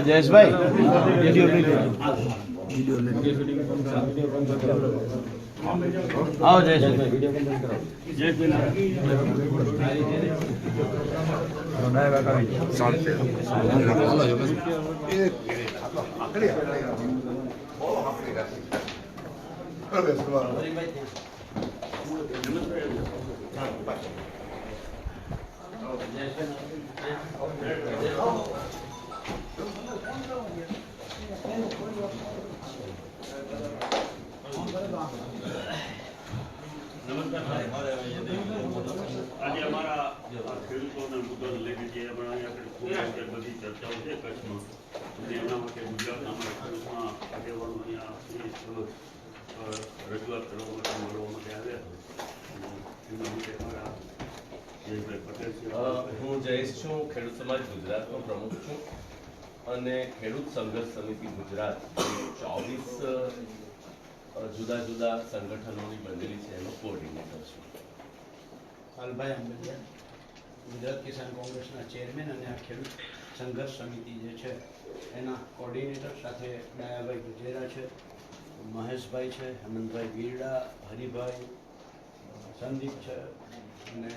જયેશભાઈ आओ जयेशभाई वीडियो बंद करो આજે અમારા ખેડૂતોના મુદ્દો લઈને જે અહીંયા બધી ચર્ચાઓ છે કચ્છમાં અને એના માટે ગુજરાતના અમારા ખેડૂતમાં આગેવાનો અહીંયા રજૂઆત કરવા માટે મળવા માટે આવ્યા હતા એના માટે અમારા જયેશભાઈ પટેલ છે. હું જયેશ છું, ખેડૂત સમાજ ગુજરાતનો પ્રમુખ છું અને ખેડૂત સંઘર્ષ સમિતિ ગુજરાત 24 જુદા જુદા સંગઠનોની બંધેલી છે એનો કોઓર્ડિનેટર છું. હાલભાઈ આંબલિયા, ગુજરાત કિસાન કોંગ્રેસના ચેરમેન અને આ ખેડૂત સંઘર્ષ સમિતિ જે છે એના કોઓર્ડિનેટર, સાથે ડાયાભાઈ ગજેરા છે, મહેશભાઈ છે, હેમંતભાઈ ગીરડા, હરિભાઈ, સંદીપ છે અને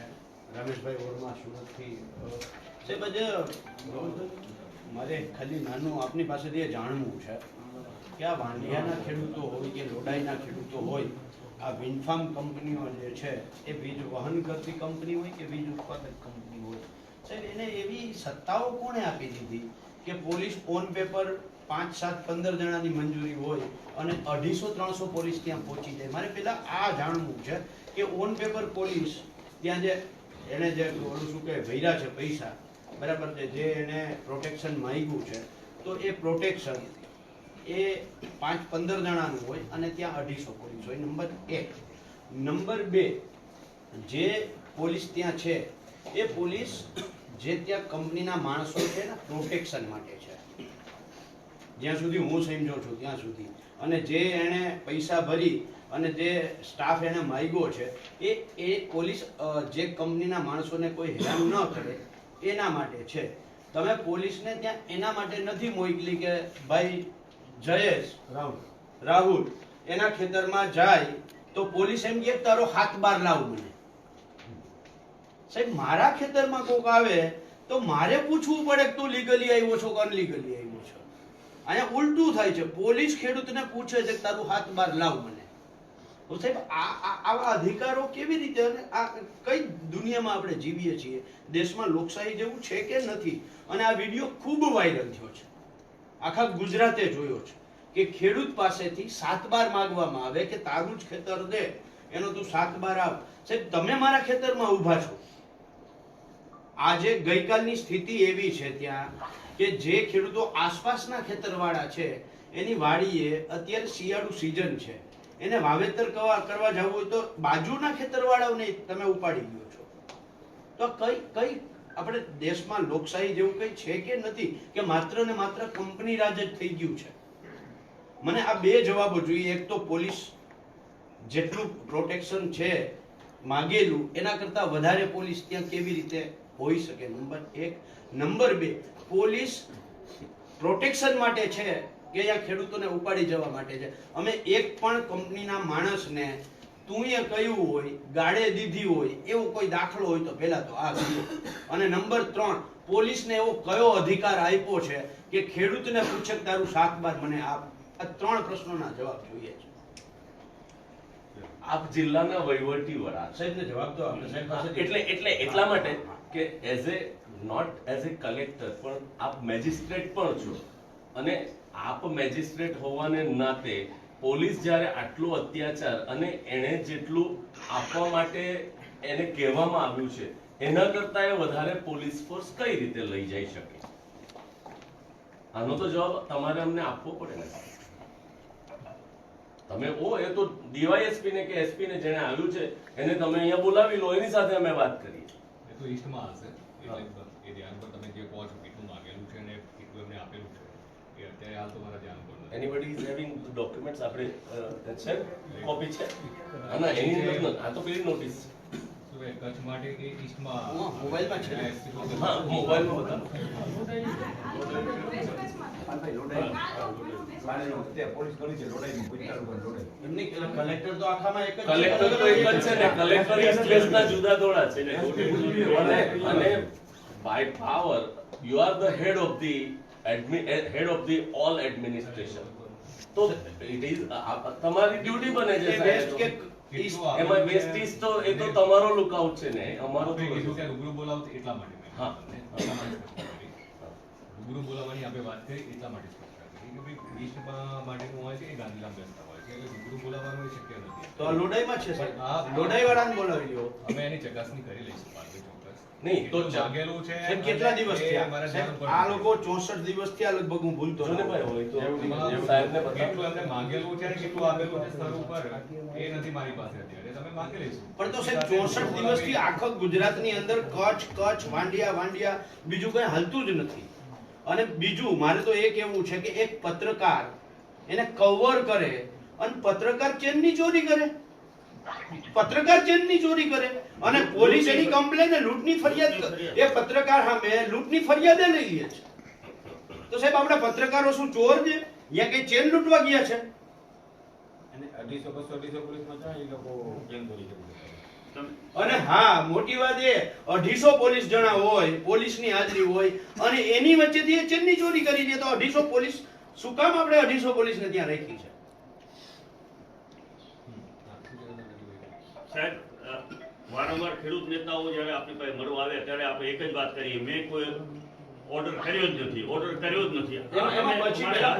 રમેશભાઈ વર્મા સુરતથી. સાહેબ આજે મારે ખાલી નાનું આપની પાસેથી એ જાણવું છે કે આ વાંઢિયાના ખેડૂતો હોય કે લોડાઈના ખેડૂતો હોય, આ વિન્ડફાર્મ કંપનીઓ જે છે એ વીજ વહન કરતી કંપની હોય કે વીજ ઉત્પાદક કંપની હોય, સાહેબ એને એવી સત્તાઓ કોણે આપી દીધી કે પોલીસ ઓન પેપર 5, 7, 15 જણાની મંજૂરી હોય અને 250-300 પોલીસ ત્યાં પહોંચી જાય? મારે પેલા આ જાણવું છે કે ઓન પેપર પોલીસ ત્યાં જે એને જે ઓલું શું કહે ભર્યા છે પૈસા, બરાબર છે, જે એને પ્રોટેક્શન માંગ્યું છે, તો એ પ્રોટેક્શન એ 5-15 જણાનું હોય અને ત્યાં 250 પોલીસ હોય. નંબર 1. નંબર 2, જે પોલીસ ત્યાં છે એ પોલીસ જે ત્યાં કંપનીના માણસો છે ને પ્રોટેક્શન માટે છે, જ્યાં સુધી હું સમજો છું ત્યાં સુધી, અને જે એને પૈસા ભરી અને જે સ્ટાફ એને માંગ્યો છે એ પોલીસ જે કંપનીના માણસોને કોઈ હેરાન ન કરે એના માટે છે. તમે પોલીસને ત્યાં એના માટે નથી મોકલી કે ભાઈ જયેશ રાહુલ એના ખેતરમાં જાય તો પોલીસ એમ કે તારો હાથ બાર લાવ મને. સાહેબ મારા ખેતરમાં કોક આવે તો મારે પૂછવું પડે કે તું લીગલી આવ્યો છો કે અનલીગલી આવ્યો છો? અહીંયા ઉલટું થાય છે, પોલીસ ખેડૂતને પૂછે છે કે તારું હાથ બાર લાવ મને. તો સાહેબ આવા અધિકારો કેવી રીતે, અને આ કઈ દુનિયામાં આપણે જીવીએ છીએ? દેશમાં લોકશાહી જેવું છે કે નથી? અને આ વિડીયો ખૂબ વાયરલ થયો છે, આખા ગુજરાતે જોયો છે કે ખેડૂત પાસેથી 7 બાર માંગવામાં આવે કે તારું જ ખેતર દે, એનો તું 7 બાર આપ. સાહેબ તમે મારા ખેતરમાં ઊભા છો. આજે ગઈકાલની સ્થિતિ એવી છે ત્યાં કે જે ખેડૂતો આસપાસના ખેતરવાળા છે એની વાડીએ અત્યારે શિયાળુ સિઝન છે, એને વાવેતર કરવા જવું હોય તો બાજુના ખેતરવાળાઓને તમે ઉપાડી ગયો છો. તો કઈ આપણે દેશમાં લોકશાહી જેવું કઈ છે કે નથી, કે માત્ર ને માત્ર કંપની રાજ જ થઈ ગયું છે? મને આ 2 જવાબો જોઈએ. એક તો પોલીસ જેટલું પ્રોટેક્શન છે માંગેલું એના કરતા વધારે પોલીસ ત્યાં કેવી રીતે હોઈ શકે? નંબર 1. નંબર 2, પોલીસ પ્રોટેક્શન માટે છે કે અહીંયા ખેડૂતોને ઉપાડી જવા માટે છે? અમે એક પણ કંપનીના માણસને તું એ કહ્યું હોય, ગાળે દીધી હોય એવો કોઈ દાખલો હોય તો પહેલા તો આ કહ્યું. અને નંબર 3, પોલીસને એવો કયો અધિકાર આપ્યો છે કે ખેડૂતને પૂછે કે તારું 7 બાર મને આપ? આ 3 પ્રશ્નોના જવાબ જોઈએ છે. આપ જિલ્લાના વહીવટી વડા સાહેબને જવાબ તો આપણે સાહેબ પાસે એટલા માટે કે નોટ એઝ એ કલેક્ટર પણ આપ મેજિસ્ટ્રેટ પણ છો, અને આપ મેજિસ્ટ્રેટ હોવાને નાતે પોલીસ જ્યારે આટલો અત્યાચાર અને એને જેટલું આપવા માટે એને કહેવામાં આવ્યું છે એના કરતા એ વધારે પોલીસ ફોર્સ કઈ રીતે લઈ જઈ શકે? આનો તો જવાબ તમારે અમને આપવો પડે ને. તમે એ તો ડીવાયએસપી ને કે એસપી ને જેને આવ્યું છે એને તમે અહીંયા બોલાવી લો, એની સાથે અમે વાત કરીએ. એ તો ઈસ્ટમાં હશે, એટલે એ ધ્યાન પર તમે જે કહો છો કેટલું માંગેલું છે ને કેટલું એમને આપેલું છે એ અત્યારે હાલ તો મારા ધ્યાન પર નથી. એનીબડી ઇઝ હેવિંગ ડોક્યુમેન્ટ્સ આપણે છે કોપી છે ના એની અંદર નથી. આ તો પેલી નોટિસ શું એ કચ્છ માટે કે ઈસ્ટમાં મોબાઈલમાં છે ને? હા મોબાઈલમાં બતાવો. એમની કલેક્ટર તો આખામાં એક જ છે. કલેક્ટર તો એક જ છે ને, કલેક્ટર ઇસ્ટ વેસ્ટના જુદા દોડા છે અને by power you are the head of the all administration. તો ઇટ ઇઝ તમારી ડ્યુટી બને છે એ વેસ્ટ કે સાહેબ. ઈસ્ટ એમાં વેસ્ટ ઇસ્ટ તો એ તો તમારો લુકઆઉટ છે ને, અમારો તો કીધું કે રૂબરૂ બોલાવો તો એટલા માટે મેં હા. એટલા માટે સ્પષ્ટતા કરી. રૂબરૂ બોલાવવાની આપણે વાત કરી એટલા માટે સ્પષ્ટતા કરી કે ભાઈ ઈસ્ટમાં માટેનું હોય છે એ ગાંધીધામ બેસતા હોય છે એટલે રૂબરૂ બોલાવવાનું એ શક્ય નથી. તો આ લોડાઈમાં છે સાહેબ. હા. લોડાઈવાળાને બોલાવી લ્યો. અમે એની ચકાસણી કરી લઈશું પાર્ટી ચોક્કસ. નહીં, તો જાગેલું છે સાહેબ કેટલા દિવસ એ થયા અમારા સાહેબ? ધ્યાન ઉપર આ લોકો 64 દિવસ થયા લગભગ, હું ભૂલતો જો ને નથી. ભાઈ હોય તો એમાં સાહેબને કેટલું બતાવો. એમને માંગેલું છે અને કેટલું આપેલું છે સ્તર ઉપર એ નથી મારી પાસે અત્યારે. તમે માંગી લઈશું. પણ તો સાહેબ 64 દિવસથી આખા ગુજરાતની અંદર કચ્છ વાંડિયા બીજું કઈ હાલતું જ નથી. અને બીજું મારે તો એ કહેવું છે કે એક પત્રકાર એને કવર કરે અને પત્રકાર ચેનની ચોરી કરે, અને પોલીસ એની કમ્પ્લેન લૂંટની ફરિયાદ એ પત્રકાર સામે લૂંટની ફરિયાદ લઈ લે છે. તો સાહેબ આપણા પત્રકારો શું ચોર છે યા કઈ ચેન લૂંટવા ગયા છે? અને હા, મોટી વાત એ 250 પોલીસ જણા હોય, પોલીસની હાજરી હોય અને એની વચ્ચેથી એ ચેનની ચોરી કરી છે. તો 250 પોલીસ શું કામ આપણે 250 પોલીસને ત્યાં રાખી છે? સાહેબ વારંવાર ખેડૂત નેતાઓ જ્યારે આપણી પાસે મળવા આવે ત્યારે આપણે એક જ વાત કરીએ, મેં કોઈ ઓર્ડર કર્યો જ નથી. એમાં પછી પેલા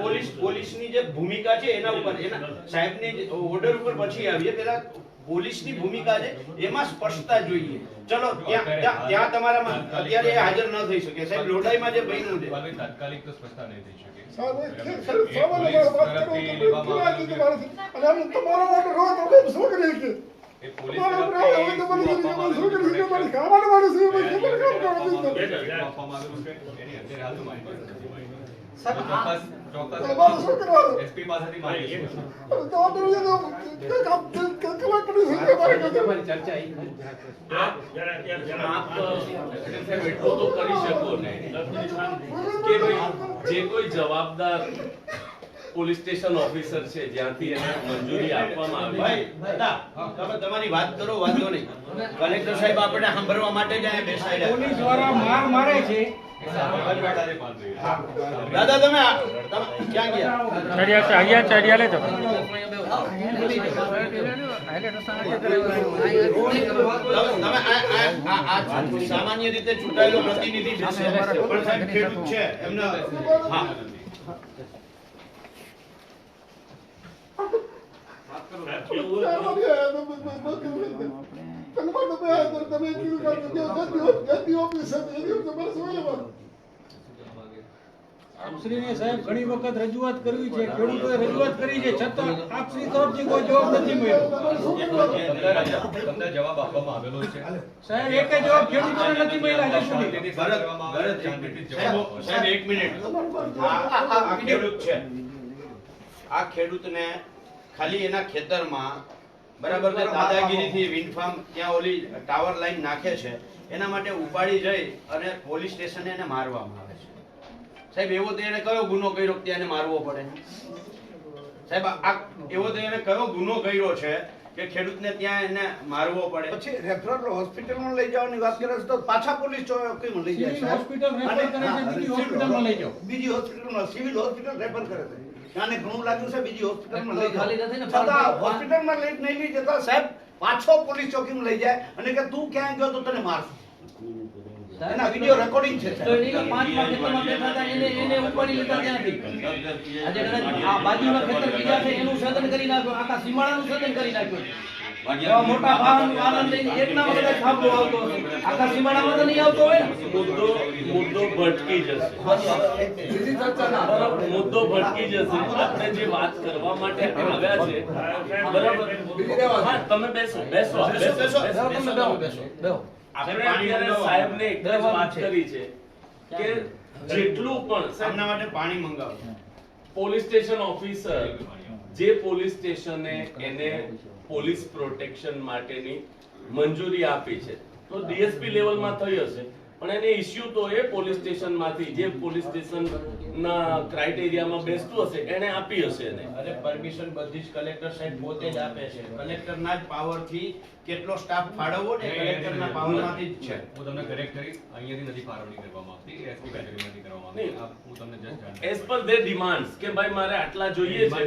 પોલીસની જે ભૂમિકા છે એના ઉપર, એના સાહેબની ઓર્ડર ઉપર પછી આવીએ. પેલા પોલીસની ભૂમિકા છે એમાં સ્પષ્ટતા જોઈએ. ચલો ત્યાં તમારામાં અત્યારે એ હાજર ન થઈ શકે. સાહેબ લોડાઈમાં જે બન્યું છે ભાઈ, તાત્કાલિક તો સ્પષ્ટતા નહીં થઈ શકે. એ પોલીસ તરફથી આપવામાં આવેલું છે એની અત્યારે હાલ તો મારી પાસે નથી ભાઈ. ચોક્કસ એસપી પાસેથી માંગીશું. આપ સાહેબ એટલું તો કરી શકો ને કે ભાઈ જે કોઈ જવાબદાર પોલીસ સ્ટેશન ઓફિસર છે જ્યાંથી એને મંજૂરી આપવામાં આવી ભાઈ દાદા, તમે તમારી વાત કરો, વાંધો નહીં. કલેક્ટર સાહેબ આપણે સાંભળવા માટે જ અહીંયા બેસાડ્યા. પોલીસ દ્વારા માર મારે છે. દાદા તમે ક્યાં ગયા? તમે આ સામાન્ય રીતે ચૂંટાયેલો પ્રતિનિધિ છે, પણ સાહેબ ખેડૂત છે એમને હા આપશ્રીને સાહેબ ઘણી વખત રજૂઆત કરવી છે, ખેડૂતોએ રજૂઆત કરી છે, છતાં આપશ્રી તરફથી કોઈ જવાબ નથી મળ્યો. તમને જવાબ આપવામાં આવેલો છે. સાહેબ એક જવાબ ખેડૂતોને નથી મળ્યા હજી સુધી. સાહેબ એક મિનિટ. આ ખેડૂત છે, આ ખેડૂતને ખાલી એના ખેતરમાં બરાબર છે દાદાગીરીથી વિન્ડ ફાર્મ ત્યાં ઓલી ટાવર લાઈન નાખે છે, એના માટે ઉપાડી જઈ અને પોલીસ સ્ટેશને એને મારવામાં આવે છે. સાહેબ એવો તો એને કયો ગુનો કર્યો કે ત્યાં એને મારવો પડે? સાહેબ આ એવો તો એને કયો ગુનો કર્યો છે કે ખેડૂતને ત્યાં એને મારવો પડે? પછી રેફરલ હોસ્પિટલમાં લઈ જવાની વાત કરે છે તો પાછા પોલીસ ચોકીમાં લઈ જાય સિવિલ હોસ્પિટલ રેફર કરે છે, બીજી હોસ્પિટલમાં લઈ જાઓ. બીજી હોસ્પિટલમાં સિવિલ હોસ્પિટલ રેફર કરે છે. આને ઘણું લાગ્યું છે બીજી હોસ્પિટલમાં લઈ ખાલી જાઓ. નથી ને, છતાં હોસ્પિટલમાં નહીં લઈ જતા સાહેબ પાછો પોલીસ ચોકીમાં લઈ જાય અને કે તું ક્યાં ગયો તો તને મારશું. એના વિડિયો રેકોર્ડિંગ છે તો એની કે 5 માં ખેતરમાં બેઠા હતા એને ઉપાડી લીધા ત્યાંથી. આજે કદાચ આ બાજુના ખેતર બીજા છે એનું સદન કરી નાખ્યું, આખા સીમાડાનું સદન કરી નાખ્યું. એવા મોટા ભાવનો આનંદ લઈને એકના વખતે થાંભલો આવતો હશે, આખા સીમાડામાં તો નહીં આવતો હોય ને. મુદ્દો ભટકી જશે. મુદ્દો ભટકી જશે. આપણે જે વાત કરવા માટે આવ્યા છે બરાબર. હા તમે બેસો. આપણે અત્યારે સાહેબને એક જ વાત કરી છે કે જેટલું પણ એમના માટે પાણી મંગાવો. પોલીસ સ્ટેશન ઓફિસર જે પોલીસ સ્ટેશને એને પોલીસ પ્રોટેક્શન માટેની મંજૂરી આપી છે તો ડીએસપી લેવલમાં થઈ હશે, પણ એને ઇસ્યુ તો એ પોલીસ સ્ટેશનમાંથી જે પોલીસ સ્ટેશનના ક્રાઇટેરિયામાં બેસતું હશે એને આપી હશે એને. અરે પરમિશન બધી જ કલેક્ટર સાહેબ પોતે જ આપે છે. કલેક્ટરના જ પાવરથી કેટલો સ્ટાફ ફાળવવો ને કલેક્ટરના પાવરમાંથી જ છે. હું તમને કરેક્ટ કરી, અહીંયાથી નથી ફાળવણી કરવામાં આવતી, એસપી કચેરીમાંથી કરવામાં આવતી. હું તમને just as per there demands કે ભાઈ મારે આટલા જોઈએ છે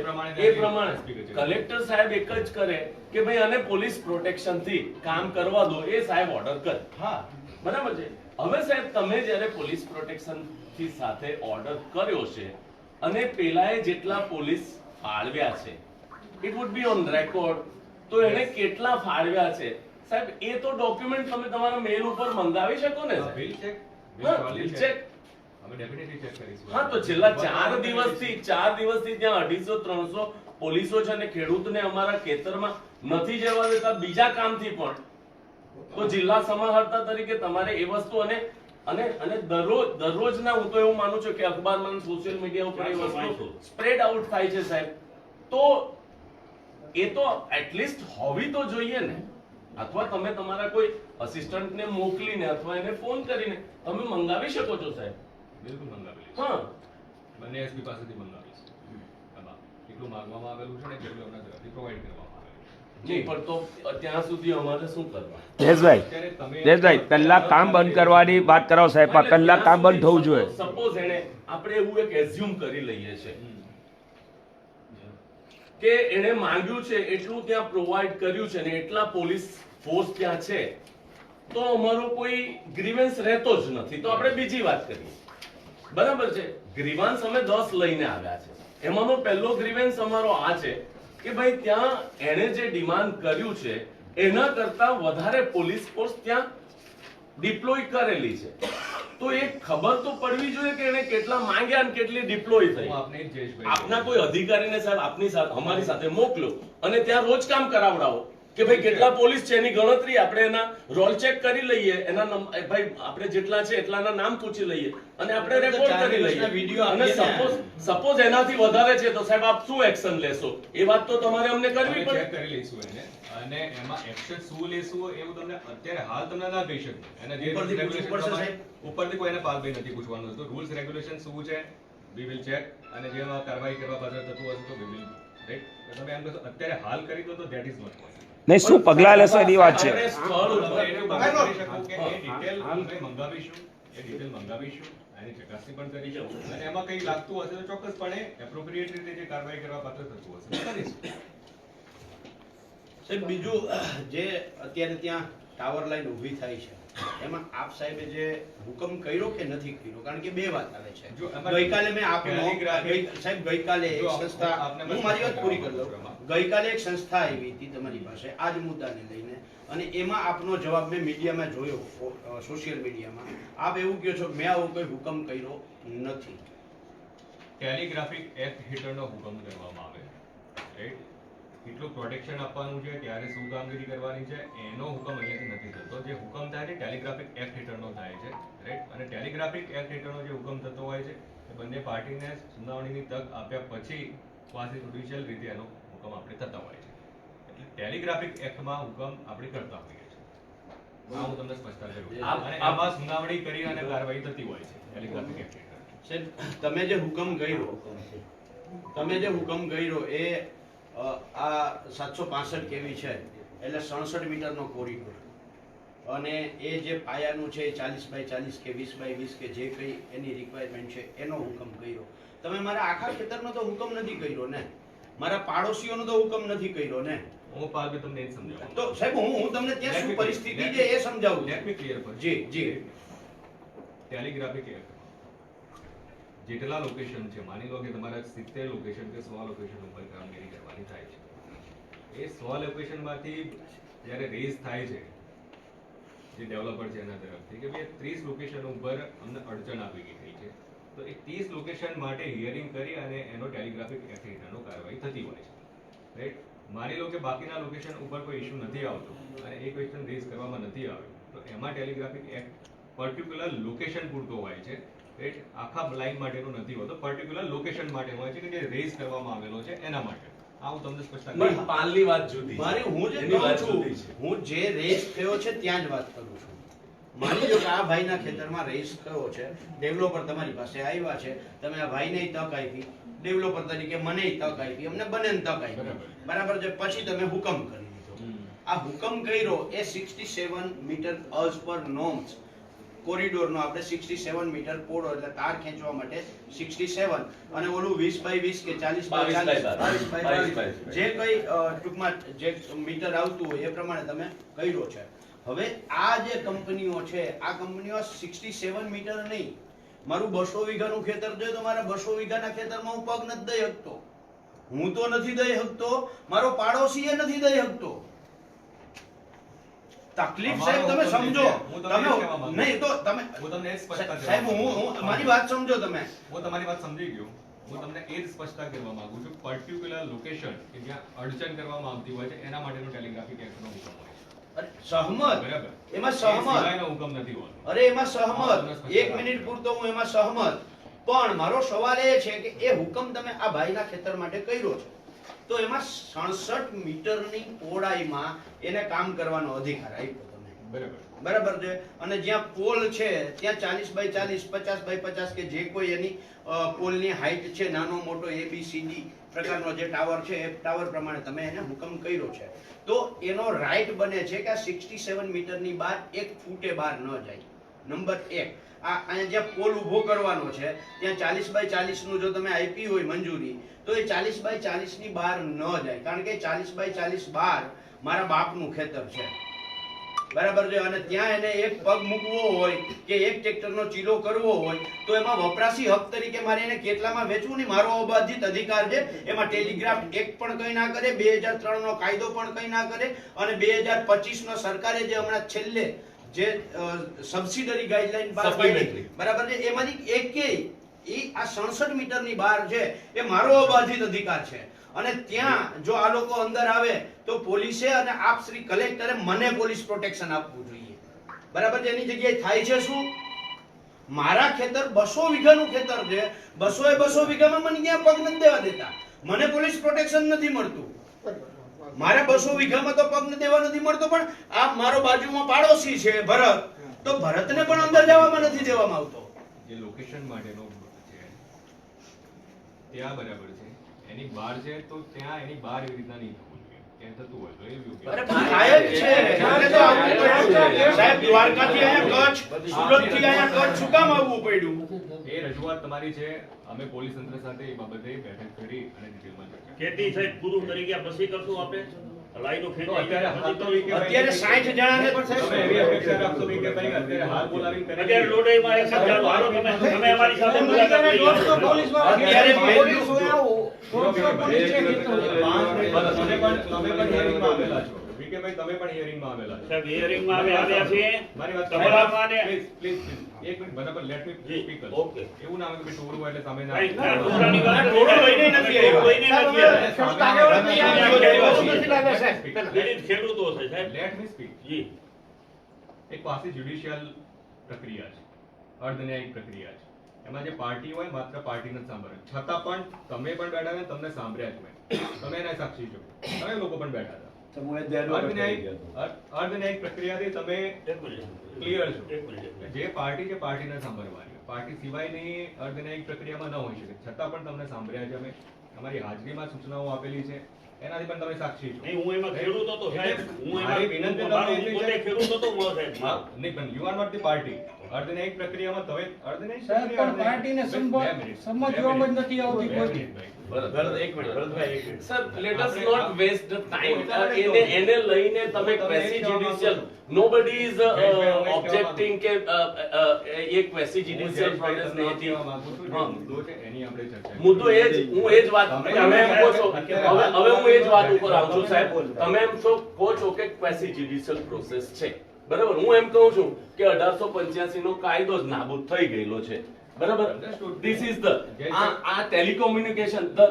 એ પ્રમાણે કલેક્ટર સાહેબ એક જ કરે કે ભાઈ આને પોલીસ પ્રોટેક્શન થી કામ કરવા દો, એ સાહેબ ઓર્ડર કરે. હા, બરાબર છે. હવે સાહેબ તમે જ્યારે પોલીસ પ્રોટેક્શન થી સાથે ઓર્ડર કર્યો છે અને પેલાએ જેટલા પોલીસ ફાળવ્યા છે it would be on record, તો એને કેટલા ફાળવ્યા છે સાહેબ એ તો ડોક્યુમેન્ટ તમે તમારા મેલ ઉપર મંગાવી શકો ને. Bill check, bill check. અમે ડેફિનેટલી ચેક કરીશું. હા, તો છેલ્લા 4 દિવસથી ત્યાં 250-300 પોલીસો છે અને ખેડૂતને અમારા ખેતરમાં નથી જવા દેતા બીજા કામથી પણ. તો જિલ્લા સમાહર્તા તરીકે તમારે એ વસ્તુ અને દરરોજના હું તો એવું માનું છું કે અખબારમાં સોશિયલ મીડિયા ઉપર એ વસ્તુ સ્પ્રેડ આઉટ થાય છે સાહેબ, તો એ તો એટલીસ્ટ હોવી તો જોઈએ ને. અથવા તમે તમારા કોઈ અસિસ્ટન્ટને મોકલીને અથવા એને ફોન કરીને તમે મંગાવી શકો છો સાહેબ. બિલકુલ મંગાવી લઈશું. હા, બંને એસપી પાસેથી મંગાવીશું. એટલું માંગવામાં આવેલું છે ને કેટલું એમના તરફથી પ્રોવાઈડ કરવામાં આવેલું નહીં પણ તો ત્યાં સુધી અમારે શું કરવા? જયેશભાઈ કલાક કામ બંધ કરવાની વાત કરાવો સાહેબ, આ કલાક કામ બંધ થવું જોઈએ. સપોઝ એને આપણે એવું એક એઝ્યુમ કરી લઈએ છે કે એને માંગ્યું છે એટલું ત્યાં પ્રોવાઈડ કર્યું છે ને એટલા પોલીસ ફોર્સ ત્યાં છે, તો અમારો કોઈ ગ્રીવન્સ રહેતો જ નથી. તો આપણે બીજી વાત કરીએ. બરાબર છે, ગ્રીવાન્સ અમે 10 લઈને આવ્યા છે. એમાંનો પહેલો ગ્રીવન્સ અમારો આ છે કે ભાઈ ત્યાં એને જે ડિમાન્ડ કર્યું છે એના કરતા વધારે પોલીસ ફોર્સ ત્યાં ડિપ્લોય કરેલી છે. તો એ ખબર તો પડવી જોઈએ કે એને કેટલા માંગ્યા અને કેટલી ડિપ્લોય થઈ. હું આપને જયેશભાઈ આપના કોઈ અધિકારીને સાહેબ આપની સાથે અમારી સાથે મોકલો અને ત્યાં રોજ કામ કરાવડાવો કે ભાઈ કેટલા પોલીસ છે એની ગણતરી આપણે એના રોલ ચેક કરી લઈએ, એના ભાઈ આપણે જેટલા છે એટલાના નામ પૂછી લઈએ અને આપણે રેકોર્ડ કરી લઈએ. અને સપોઝ એનાથી વધારે છે તો સાહેબ આપ શું એક્શન લેશો એ વાત તો તમારે અમને કરવી પડે. ચેક કરી લઈશું એને, અને એમાં એક્શન શું લેશું એવું તમને અત્યારે હાલ તમને ના કહી શકું. અને જે ઉપરથી કોઈ એને પાલભાઈ નથી પૂછવાનું. તો રૂલ્સ રેગ્યુલેશન શું છે વી વિલ ચેક, અને જેમાં કાર્યવાહી કરવા પાછળ થતું હશે તો વી વિલ રાઈટ. તમે એમ કહો અત્યારે હાલ કરી દો તો ધેટ ઇઝ નોટ પોસિબલ. નહીં, શું પગલા લેશો એની વાત છે. આપણે સ્થળ ઉપર મંગાવીશું, એની ચકાસણી પણ કરીશું, અને એમાં કઈ લાગતું હશે તો ચોક્કસપણે એપ્રોપ્રિએટ રીતે જે કાર્યવાહી કરવા પાત્ર થતું હશે કરીશું. સાહેબ બીજું જે અત્યારે ત્યાં ટાવર લાઈન ઊભી થાય છે એમાં આપ સાહેબે જે હુકમ કર્યો કે નથી કર્યો? કારણ કે બે વાત આવે છે. ગઈકાલે મેં સાહેબ ગઈકાલે એક સંસ્થા, હું મારી વાત પૂરી કરી લઉં. ગઈકાલે એક સંસ્થા આવી હતી તમારી પાસે આ જ મુદ્દાને લઈને, અને એમાં આપનો જવાબ મેં મીડિયામાં જોયો, સોશિયલ મીડિયામાં. આપ એવું કહો છો મેં આવો કોઈ હુકમ કર્યો નથી. ટેલિગ્રાફિક એક્ટ હેઠળનો હુકમ કરવામાં આવે, રાઈટ. કેટલું પ્રોટેક્શન આપવાનું છે, ત્યારે શું કામગીરી કરવાની છે, એનો હુકમ અહીંયાથી નથી થતો. જે હુકમ થાય છે ટેલિગ્રાફિક એક્ટ હેઠળનો થાય છે, રાઈટ. અને ટેલિગ્રાફિક એક્ટ હેઠળનો જે હુકમ થતો હોય છે એ બંને પાર્ટીને સુનાવણીની તક આપ્યા પછી ક્વાસી જ્યુડિશિયલ રીતે એનો હુકમ આપણે થતા હોય છે. એટલે ટેલિગ્રાફિક એક્ટમાં હુકમ આપણે કરતા હોઈએ છીએ. આ હું તમને સ્પષ્ટતા કરું. અને આમાં સુનાવણી કરી અને કાર્યવાહી થતી હોય છે ટેલિગ્રાફિક એક્ટ હેઠળ. સાહેબ તમે જે હુકમ કર્યો એ આ 765 કેવી છે એટલે 67 મીટરનો કોરિડોર, અને એ જે પાયાનું છે 40x40 કે 20x20 કે જે કઈ એની રિક્વાયરમેન્ટ છે એનો હુકમ કર્યો. તમે મારા આખા ખેતરનો તો હુકમ નથી કર્યો ને, મારા પાડોશીઓનો તો હુકમ નથી કર્યો ને. હું પાલભાઈ તમને એ જ સમજાવું. તો સાહેબ હું તમને ત્યાં શું પરિસ્થિતિ છે એ સમજાવું. લેટ મી ક્લિયર પર. જી ટેલિગ્રાફિક એક્ટ જેટલા લોકેશન છે, માની લો કે તમારા 70 લોકેશન કે 100 લોકેશન ઉપર કામગીરી કરવાની થાય છે. એ 100 લોકેશનમાંથી જ્યારે રેઝ થાય છે જે ડેવલપર છે એના તરફથી કે ભાઈ 30 લોકેશન ઉપર અમને અડચણ આવી ગઈ છે, તો એ 30 લોકેશન માટે હિયરિંગ કરી અને એનો ટેલિગ્રાફિક એક્ટ હેઠળનો કાર્યવાહી થતી હોય છે, રાઈટ. માની લો કે બાકીના લોકેશન ઉપર કોઈ ઇશ્યુ નથી આવતો અને એ ક્વેશ્ચન રેઝ કરવામાં નથી આવ્યો, તો એમાં ટેલિગ્રાફિક એક્ટ પર્ટિક્યુલર લોકેશન પૂરતો હોય છે કે રાઈટ આખા લાઈન માટેનો નથી હોતો, પર્ટિક્યુલર લોકેશન માટે હોય છે કે જે રેઝ કરવામાં આવેલો છે એના માટે. આ હું તમને સ્પષ્ટતા કરું. પણ પાલની વાત જુદી છે. મારી હું જે એની કહું વાત છું, જુદી છે. હું જે રેસ થયો છે ત્યાં જ વાત કરું છું. માની લો કે આ ભાઈના ખેતરમાં રેસ થયો છે, ડેવલપર તમારી પાસે આવ્યા છે, તમે આ ભાઈને તક આપી, ડેવલપર તરીકે મને તક આપી, અમને બંનેને તક આપી, બરાબર છે. પછી તમે હુકમ કરી દીધો. આ હુકમ કર્યો એ 67 મીટર અઝ પર નોર્મ્સ કોરિડોરનો, આપણે 67 મીટર પોળો એટલે તાર ખેંચવા માટે 67 અને ઓલું 20 બાય 20 કે 40 બાય 40 22 બાય 22 જે કઈ ટૂંકમાં જે મીટર આવતું હોય એ પ્રમાણે તમે કર્યો છે. હવે આ જે કંપનીઓ છે, આ કંપનીઓ 67 મીટર નહીં, મારું 200 વીઘાનું ખેતર જોઈએ તો મારા 200 વીઘાના ખેતરમાં હું પગ નથી દઈ શકતો. હું તો નથી દઈ શકતો, મારો પાડોશી એ નથી દઈ શકતો. તકલીફ સાહેબ તમે સમજો. તમે નહીં તો તમે હું તમને એ સ્પષ્ટતા સાહેબ હું મારી વાત સમજો. તમે હું તમારી વાત સમજી ગયો. હું તમને એ જ સ્પષ્ટતા કરવા માંગુ છું, પર્ટિક્યુલર લોકેશન કે જ્યાં અડચણ કરવામાં આવતી હોય છે એના માટેનો ટેલિગ્રાફિક એક્ટનો હુકમ હોય છે. અરે સહમત, બરાબર, એમાં એ સહમત, સિવાયનો હુકમ નથી હોતો. અરે એમાં સહમત, 1 મિનિટ પૂરતો હું એમાં સહમત. પણ મારો સવાલ એ છે કે એ હુકમ તમે આ ભાઈના ખેતર માટે કર્યો છે તો એમાં 67 મીટરની પહોળાઈમાં એને કામ કરવાનો અધિકાર આપ્યો તમે, બરાબર, બરાબર છે. અને જ્યાં પોલ છે ત્યાં 40 બાય 40 50 બાય 50 કે જે કોઈ એની પોલની હાઈટ છે, નાનો મોટો ABCD પ્રકારનો જે ટાવર છે એ ટાવર પ્રમાણે તમે એને હુકમ કર્યો છે. તો એનો રાઈટ બને છે કે આ 67 મીટરની બહાર 1 ફૂટે બહાર ન જાય. નંબર 1, આ અહીંયા જ્યાં પોલ ઊભો કરવાનો છે ત્યાં 40 બાય 40 નું જો તમે આપી હોય મંજૂરી તો એ 40 બાય 40 ની બહાર ન જાય, કારણ કે 40 બાય 40 બહાર મારા બાપનું ખેતર છે, બરાબર છે. અને ત્યાં એને એક પગ મૂકવો હોય કે એક ટ્રેક્ટરનો ચીલો કરવો હોય તો એમાં વપરાશી હક તરીકે મારે એને કેટલામાં વેચવું નહીં, મારો અબાધિત અધિકાર છે. એમાં ટેલિગ્રાફ એક્ટ પણ કઈ ના કરે, 2003 નો કાયદો પણ કઈ ના કરે, અને 2025 નો સરકારે જે હમણાં છેલ્લે જે સબસિડરી ગાઈડલાઈન પાસ કરી, બરાબર છે, એમાંથી એકેય આ 67 મીટરની બહાર છે એ મારો અબાધિત અધિકાર છે. અને ત્યાં જો આ લોકો અંદર આવે તો પોલીસે અને આપ શ્રી કલેક્ટરે મને પોલીસ પ્રોટેક્શન આપવું જોઈએ, બરાબર છે. એની જગ્યાએ થાય છે શું? મારા ખેતર 200 વીઘાનું ખેતર છે, 200 એ 200 વીઘામાં મને ક્યાં પગ નથી દેવા દેતા, મને પોલીસ પ્રોટેક્શન નથી મળતું. મારે 200 વીઘામાં તો પગ દેવા નથી મળતો, પણ આ મારો બાજુમાં પાડોશી છે ભરત, તો ભરતને પણ અંદર જવામાં નથી દેવામાં આવતો. જે લોકેશન માટેનો છે ત્યાં બરાબર છે, એની બહાર છે તો ત્યાં એની બહાર એવી રીતના નહીં થવું જોઈએ. ત્યાં થતું હોય તો એ યોગ્ય. અરે પણ થાય જ છે. એટલે તો આવવું પડ્યું. સાહેબ દ્વારકાથી અહીંયા કચ્છ, સુરતથી અહીંયા કચ્છ શું કામ આવવું પડ્યું? એ રજૂઆત તમારી છે. અમે પોલીસ તંત્ર સાથે એ બાબતે બેઠક કરી અને ડિટેલમાં ચર્ચા કરી. ખેતી સાહેબ પૂરું કરી ગયા પછી કરશું આપે લાઈનો તો ખેતી અત્યારે હાલ તો વીકે ભાઈ અત્યારે 60 જણાને પણ તમે સાહેબ એવી અપેક્ષા રાખશો વીકે ભાઈ અત્યારે હાલ બોલાવીને કરી અત્યારે લોડાઈમાં એક જ ચાલુ હાલો તમે અમારી સાથે મુલાકાત લઈ લો. દોઢસો પોલીસવાળા અત્યારે પોલીસ હોય આવો. દોઢસો પોલીસ છે ખેતર. તમે પણ હિયરિંગમાં આવેલા છો વીકે ભાઈ, તમે પણ હિયરિંગમાં આવેલા છો. સાહેબ હિયરિંગમાં અમે આવ્યા છીએ. મારી વાત તમારા માને પ્લીઝ એક મિનિટ બરાબર લેટ મી જી, સ્પીક. ઓકે. એવું ના આવે કે ટોળું હોય એટલે સામે ના કઈ ના, આવે. ટોળાની વાત નથી. ટોળો લઈને નથી આવ્યા. કોઈને નથી આવ્યા. ખેડૂત આગેવાન નહીં આવે. દલિત ખેડૂતો છે સાહેબ. Let me speak. જી એક પાસે જ્યુડિશિયલ પ્રક્રિયા છે, અર્ધન્યાયિક પ્રક્રિયા છે. એમાં જે પાર્ટી હોય માત્ર પાર્ટીને જ સાંભળે, છતાં પણ તમે પણ બેઠા હતા, તમને સાંભળ્યા જ હોય, તમે એના સાક્ષી છો, તમે લોકો પણ બેઠા હતા. અર્ધન્યાયિક પ્રક્રિયાથી તમે એક મિનિટ ક્લિયર છો. એક મિનિટ જે પાર્ટી છે પાર્ટીને સાંભળવાની, પાર્ટી સિવાયની અર્ધન્યાયિક પ્રક્રિયામાં ન હોઈ શકે, છતાં પણ તમને સાંભળ્યા છે. અમે અમારી હાજરીમાં સૂચનાઓ આપેલી છે, એનાથી પણ તમે સાક્ષી છો. નહીં, હું એમાં ખેડૂત હતો સાહેબ. હું મારી વિનંતી તમને મારો એટલી પોતે છે. ખેડૂત હતો હું સાહેબ. નહીં પણ you are not the party. અર્ધન્યાયિક પ્રક્રિયામાં તમે અર્ધન્યાયિક સાહેબ પણ પ્રક્રિયા પાર્ટીને સમજવામાં જ નથી આવતી કોઈ. Sir, let us not waste the time. એને લઈને તમે quasi judicial, nobody is objecting કે એ quasi judicial process નથી. મુદ્દો એ જ, હું એ જ વાત, તમે એમ કહો છો, હવે હું એ જ વાત ઉપર આવું છું સાહેબ. તમે એમ કહો છો કે quasi judicial process છે, બરાબર. હું એમ કહું છું કે 1885 નો કાયદો જ નાબૂદ થઈ ગયેલો છે, બરાબર. This is the આ telecommunication the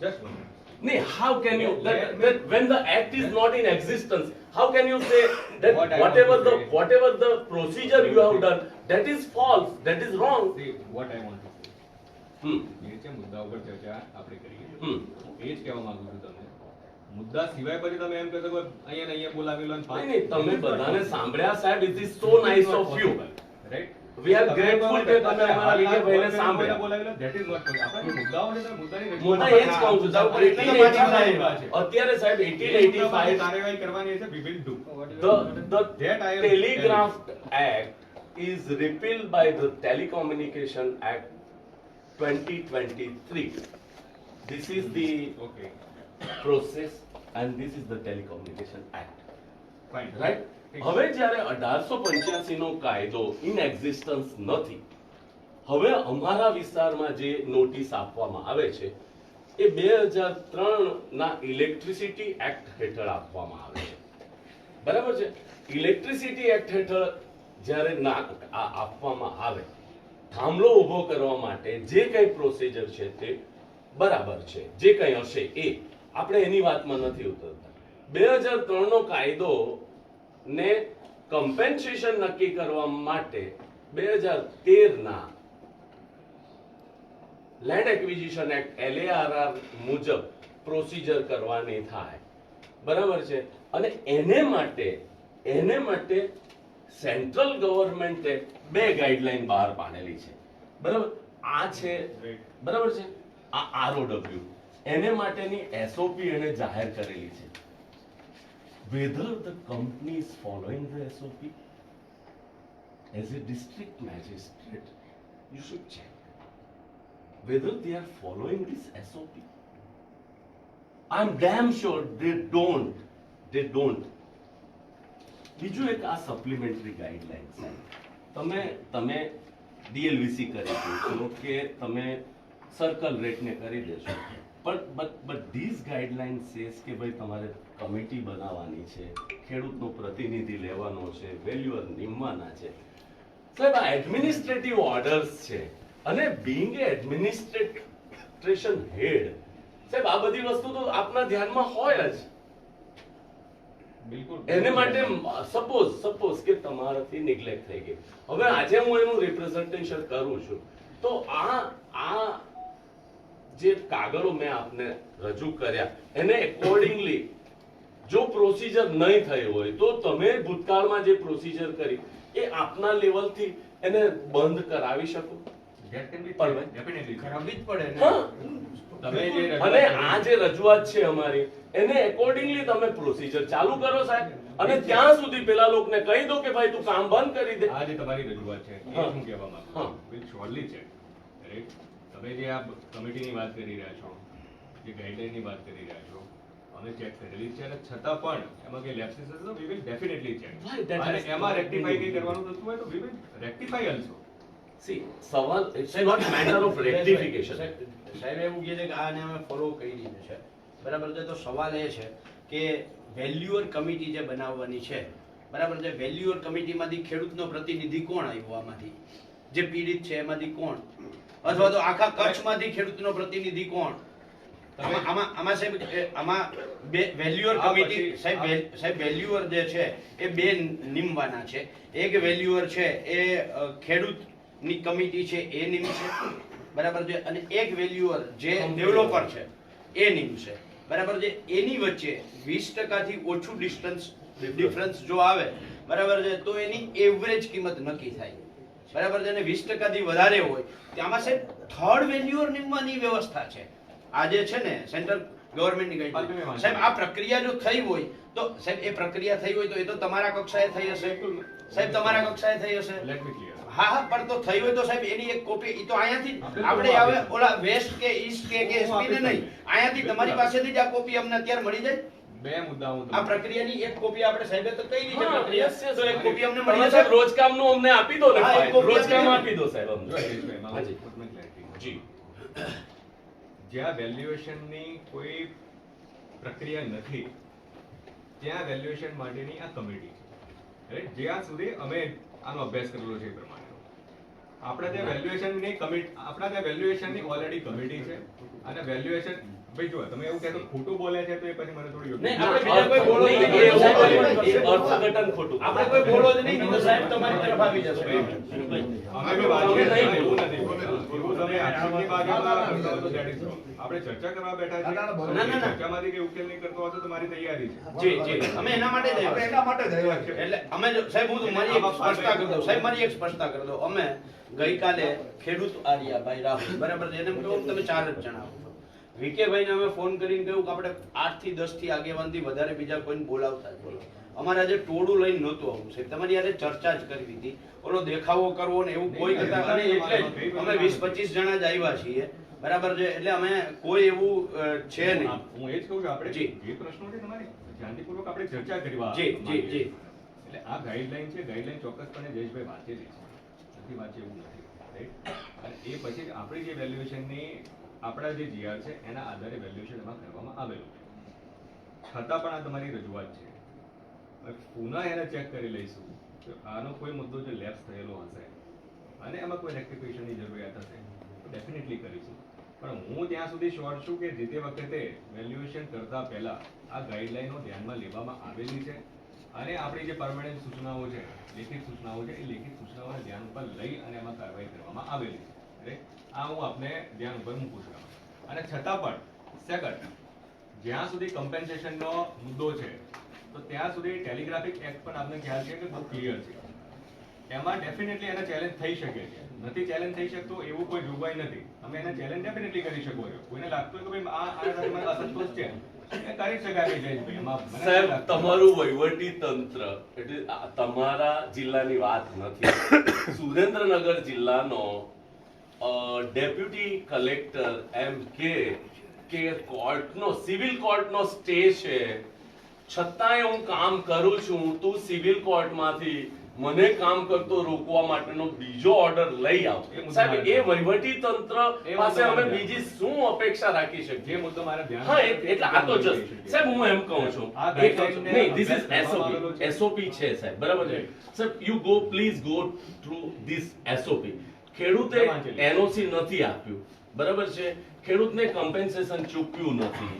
just one minute. Nee, how can you that when the act is not in existence, how can you say that whatever the procedure you have done, That is false. That is wrong. See, what I want to say. એ છે મુદ્દા ઉપર ચર્ચા આપણે કરીએ. એ જ કહેવા માંગુ છું તમને. મુદ્દા સિવાય પછી તમે એમ કહેશો કે અહીંયા ને અહીંયા બોલાવેલો અને નહીં, તમે બધાને સાંભળ્યા સાહેબ. It is so nice of you. Right. We are grateful કે તમે અમારા વિજયભાઈને સાંભળ્યા. બોલાવેલો that is what આપણે જે મુદ્દાઓ છે તે મુદ્દાની મુદ્દા એ જ કહું છું સાહેબ. 1885 અત્યારે સાહેબ 1885 કાર્યવાહી કરવાની છે we will do. The That I am Telegraph Act is repealed by the Telecommunication Act 2023. This is the Okay. process and this is the Telecommunication Act. Fine. Right? હવે જ્યારે 1885 નો કાયદો ઇન એક્ઝિસ્ટન્સ નથી, હવે અમારા વિસ્તારમાં જે નોટિસ આપવામાં આવે છે એ 2003 ના ઇલેક્ટ્રિસિટી એક્ટ હેઠળ આપવામાં આવે છે. બરાબર છે? ઇલેક્ટ્રિસિટી એક્ટ હેઠળ જ્યારે આપવામાં આવે, થાંભલો ઊભો કરવા માટે જે કંઈ પ્રોસિજર છે તે બરાબર છે, જે કંઈ હશે એ આપણે એની વાતમાં નથી ઉતરતા. 2003 નો કાયદો ને કમ્પેન્સેશન નક્કી કરવા માટે 2013 ના લેન્ડ એક્વિઝિશન એક્ટ LARR મુજબ પ્રોસિજર કરવાની થાય. બરાબર છે? અને એને માટે સેન્ટ્રલ ગવર્મેન્ટે બે ગાઈડલાઈન બહાર પાડેલી છે. બરાબર? આ છે, બરાબર છે, આ ROW એને માટેની SOP એને જાહેર કરેલી છે. Whether the company is following the SOP, as a district magistrate, you should check whether they are following this SOP. I'm damn sure they don't. They don't. બીજું એક આ સપ્લિમેન્ટરી ગાઈડલાઇન્સ છે. તમે DLVC કરી દેશો કે તમે સર્કલ રેટને કરી દેશો, but these guidelines says કે ભાઈ તમારે કમિટી બનાવવાની છે, ખેડૂતનો પ્રતિનિધિ લેવાનો છે, વેલ્યુઅર નિમવાના છે. સાહેબ આ એડમિનિસ્ટ્રેટિવ ઓર્ડર્સ છે અને બીઇંગ એ એડમિનિસ્ટ્રેશન હેડ સાહેબ આ બધી વસ્તુ તો આપના ધ્યાનમાં હોય જ. બિલકુલ. એને માટે સપોઝ કે તમારાથી નિગ્લેક્ટ થઈ ગઈ, હવે આજે હું એનું રિપ્રેઝન્ટેશન કરું છું, તો આ જે કાગળો મેં આપને રજૂ કર્યા એને એકોર્ડિંગલી જો પ્રોસિજર નહીં થઈ હોય તો તમે ભૂતકાળમાં જે પ્રોસિજર કરી એ આપના લેવલથી એને બંધ કરાવી શકો. That can be પણ definitely કરાવવી જ પડે ને. હા. તમે જે અને આ જે રજૂઆત છે અમારી એને એકોર્ડિંગલી તમે પ્રોસિજર ચાલુ કરો સાહેબ, અને ત્યાં સુધી પેલા લોકોને કહી દો કે ભાઈ તું કામ બંધ કરી દે. આ જે તમારી રજૂઆત છે એ હા. હું કહેવા માંગુ હા. છું વિલ શોર્ટલી ચેક. રાઈટ. તમે જે આ કમિટીની વાત કરી રહ્યા છો, જે ગાઈડલાઈનની વાત કરી રહ્યા છો, અમે ચેક કરેલી છે અને છતાં પણ એમાં કઈ લેપ્સિસ હશે તો we will definitely check. Right, that અને has to એમાં be રેક્ટિફાઈ કઈ કરવાનું થતું હોય તો we will rectify also. See, સવાલ it's not matter of rectification. સાહેબ એવું કહે છે કે આને અમે ફોલો કરી દીધું છે, બરાબર છે. તો સવાલ એ છે કે વેલ્યુઅર કમિટી જે બનાવવાની છે, બરાબર છે, વેલ્યુઅર કમિટીમાંથી ખેડૂતનો પ્રતિનિધિ કોણ આવ્યો આમાંથી, જે પીડિત છે એમાંથી કોણ, અથવા તો આખા કચ્છમાંથી ખેડૂતનો પ્રતિનિધિ કોણ? આમાં સાહેબ આમાં બે વેલ્યુઅર કમિટી સાહેબ વેલ્યુઅર જે છે એ બે નિમવાના છે. એક વેલ્યુઅર છે એ ખેડૂતની કમિટી છે એ નિમશે, બરાબર છે, અને એક વેલ્યુઅર જે ડેવલપર છે એ નિમશે, બરાબર છે. એની વચ્ચે 20% થી ઓછું ડિફરન્સ જો આવે, બરાબર છે, તો એની એવરેજ કિંમત નક્કી થાય, બરાબર છે. અને 20% થી વધારે હોય ત્યાંમાં સાહેબ થર્ડ વેલ્યુઅર નિમવાની વ્યવસ્થા છે. આ જે છે ને સેન્ટ્રલ ગવર્મેન્ટની ગાઈડલાઈન, સાહેબ આ પ્રક્રિયા જો થઈ હોય તો સાહેબ એ પ્રક્રિયા થઈ હોય તો એ તો તમારા કક્ષાએ થઈ હશે સાહેબ, તમારા કક્ષાએ થઈ હશે. Let me clear. હા, પણ તો થઈ હોય તો સાહેબ એની એક કોપી ઈ તો અહીંયાથી આપણે આવે ઓલા વેસ્ટ કે ઈસ્ટ કે એસપી ને નહીં, અહીંયાથી તમારી પાસેથી જ આ કોપી અમને અત્યારે મળી જાય. બે મુદ્દા હું આ પ્રક્રિયાની એક કોપી આપણે સાહેબે તો કઈ રીતે પ્રક્રિયા, તો એક કોપી અમને તમે મળી સાહેબ જાય. રોજકામનું અમને આપી દો ને હા, એક ફાઇલ. કોપી રોજકામ આપી આપી દો સાહેબ અમને. હાજી. જી. જ્યાં વેલ્યુએશનની કોઈ પ્રક્રિયા નથી ત્યાં વેલ્યુએશન માટેની આ કમિટી છે, રાઈટ. જ્યાં સુધી અમે આનો અભ્યાસ કરેલો છે એ પ્રમાણે આપણા ત્યાં વેલ્યુએશનની ઓલરેડી કમિટી છે અને વેલ્યુએશન ભાઈ જો તમે એવું કહેતો ખોટું બોલ્યા છે તો એ પછી મને થોડી યોગ્ય નહીં, આપણે બીજા કોઈ બોલો જ નહીં. નહીં, એ અર્થઘટન ખોટું. આપણે કોઈ બોલો જ નહીં, નહીં તો સાહેબ તમારી તરફ આવી જશે. અમે બી વાત કરીએ છીએ, એવું નથી. એવું તમે આક્ષેપની બાજુમાં કરતા હો તો that is wrong. આપણે ચર્ચા કરવા બેઠા છીએ. ના, ના. ચર્ચામાંથી કઈ ઉકેલ નહીં કરતો હશો તો મારી તૈયારી છે. જી અમે એના માટે જ આવ્યા. એના માટે જ આવ્યા છે. એટલે અમે જો સાહેબ હું તો મારી એક સ્પષ્ટતા કરી દઉં સાહેબ મારી એક સ્પષ્ટતા કરી દઉં અમે ગઈકાલે ખેડૂત આર્યાભાઈ રાહુલ બરાબર છે એને કહ્યું તમે 4 જ જણા આવો વિકેભાઈને અમે ફોન કરીને કહ્યું કે આપણે 8 થી 10 થી આગેવાનથી વધારે બીજા કોઈને બોલાવતા જ નહીં. અમારે આજે ટોળું લઈને નહોતું આવું સાહેબ તમારી યારે ચર્ચા જ કરવી હતી ઓલો દેખાવો કરવો ને એવું કોઈ કરતા અને એટલે જ અમે 20-25 જણા જ આવ્યા છીએ બરાબર છે એટલે અમે કોઈ એવું છે નહીં. હું એ જ કહું છું આપણે જી. જે પ્રશ્નો છે તમારી શાંતિપૂર્વક આપણે ચર્ચા કરવા જી જી જી એટલે આ ગાઈડલાઈન છે ગાઈડલાઈન ચોક્કસપણે જયેશભાઈ વાંચેલી છે નથી વાંચે એવું નથી રાઈટ અને એ પછી આપણી જે વેલ્યુએશનની આપણા જે જીઆર છે એના આધારે વેલ્યુએશન એમાં કરવામાં આવેલું છે છતાં પણ આ તમારી રજૂઆત છે હવે પુનઃ એને ચેક કરી લઈશું તો આનો કોઈ મુદ્દો જે લેપ્સ થયેલો હશે અને એમાં કોઈ રેક્ટિફિકેશનની જરૂરિયાત હશે તો ડેફિનેટલી કરીશું પણ હું ત્યાં સુધી શ્યોર છું કે જે તે વખતે વેલ્યુએશન કરતા પહેલા આ ગાઈડલાઈનો ધ્યાનમાં લેવામાં આવેલી છે અને આપણી જે પરમેનન્ટ સૂચનાઓ છે લેખિત સૂચનાઓ છે એ લેખિત સૂચનાઓને ધ્યાન ઉપર લઈ અને એમાં કાર્યવાહી કરવામાં આવેલી છે આ હું આપને ધ્યાન ઉપર મૂકું છું અને છતાં પણ સેકન્ડ જ્યાં સુધી કમ્પેન્સેશનનો મુદ્દો છે તો ત્યાં સુધી ટેલિગ્રાફિક એક્ટ પણ આપને ખ્યાલ છે કે બહુ ક્લિયર છે એમાં ડેફિનેટલી એને ચેલેન્જ થઈ શકે છે નથી ચેલેન્જ થઈ શકતો એવું કોઈ જોગવાઈ નથી તમે એને ચેલેન્જ ડેફિનેટલી કરી શકો છો કોઈને લાગતું હોય કે ભાઈ આ સાથે મને અસંતોષ છે એ કરી શકાય જયેશભાઈ એમાં મને નથી સાહેબ લાગતું. તમારું વહીવટી તંત્ર એટલે આ તમારા જિલ્લાની વાત નથી સુરેન્દ્રનગર જિલ્લાનો ડેપ્યુટી કલેક્ટર એમ કે કોર્ટનો સિવિલ કોર્ટનો સ્ટે છે છતાંય હું કામ કરું છું તું સિવિલ કોર્ટમાંથી મને કામ કરતો રોકવા માટેનો બીજો ઓર્ડર લઈ આવ સાહેબ એ વહીવટી તંત્ર પાસે અમે બીજી શું અપેક્ષા રાખી શકીએ જે મુદ્દો મારે ધ્યાન હા એટલે આ તો જસ્ટ સાહેબ હું એમ કહું છું નહીં ધીસ ઇઝ એસઓપી છે સાહેબ બરાબર છે સાહેબ you go please go through this SOP ખેડૂતે એનઓસી નથી આપ્યું બરાબર છે ખેડૂતને કમ્પેન્સેશન ચૂકવ્યું નથી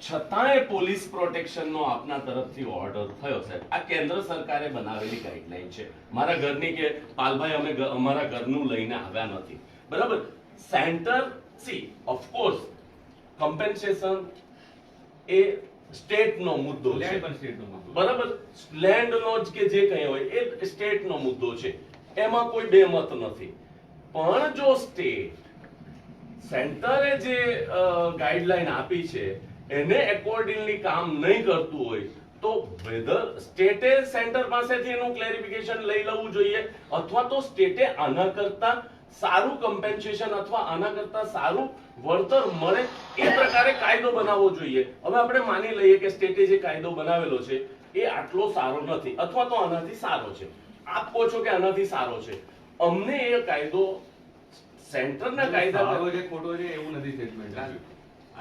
છતાંય પોલીસ પ્રોટેક્શનનો આપના તરફથી ઓર્ડર થયો સાહેબ આ કેન્દ્ર સરકારે બનાવેલી ગાઈડલાઈન છે મારા ઘરની કે પાલભાઈ અમે અમારા ઘરનું લઈને આવ્યા નથી બરાબર સેન્ટર સી ઓફકોર્સ કમ્પેન્સેશન એ સ્ટેટનો મુદ્દો છે લેન્ડ પણ સ્ટેટનો મુદ્દો બરાબર લેન્ડનો જ કે જે કંઈ હોય એ સ્ટેટનો મુદ્દો છે એમાં કોઈ બેમત નથી પણ જો સ્ટેટ સેન્ટરે જે ગાઈડલાઈન આપી છે એને એકોર્ડિંગલી કામ નહીં કરતું હોય તો વેધર સ્ટેટે સેન્ટર પાસેથી એનું ક્લેરિફિકેશન લઈ લેવું જોઈએ અથવા તો સ્ટેટે આના કરતા સારું કમ્પેન્સેશન અથવા આના કરતા સારું વળતર મળે એ પ્રકારે કાયદો બનાવવો જોઈએ હવે આપણે માની લઈએ કે સ્ટેટે જે કાયદો બનાવેલો છે એ આટલો સારો નથી અથવા તો આનાથી સારો છે આપ કહો છો કે આનાથી સારો છે અમને એ કાયદો સેન્ટરના કાયદા સારો છે ખોટો છે એવું નથી statement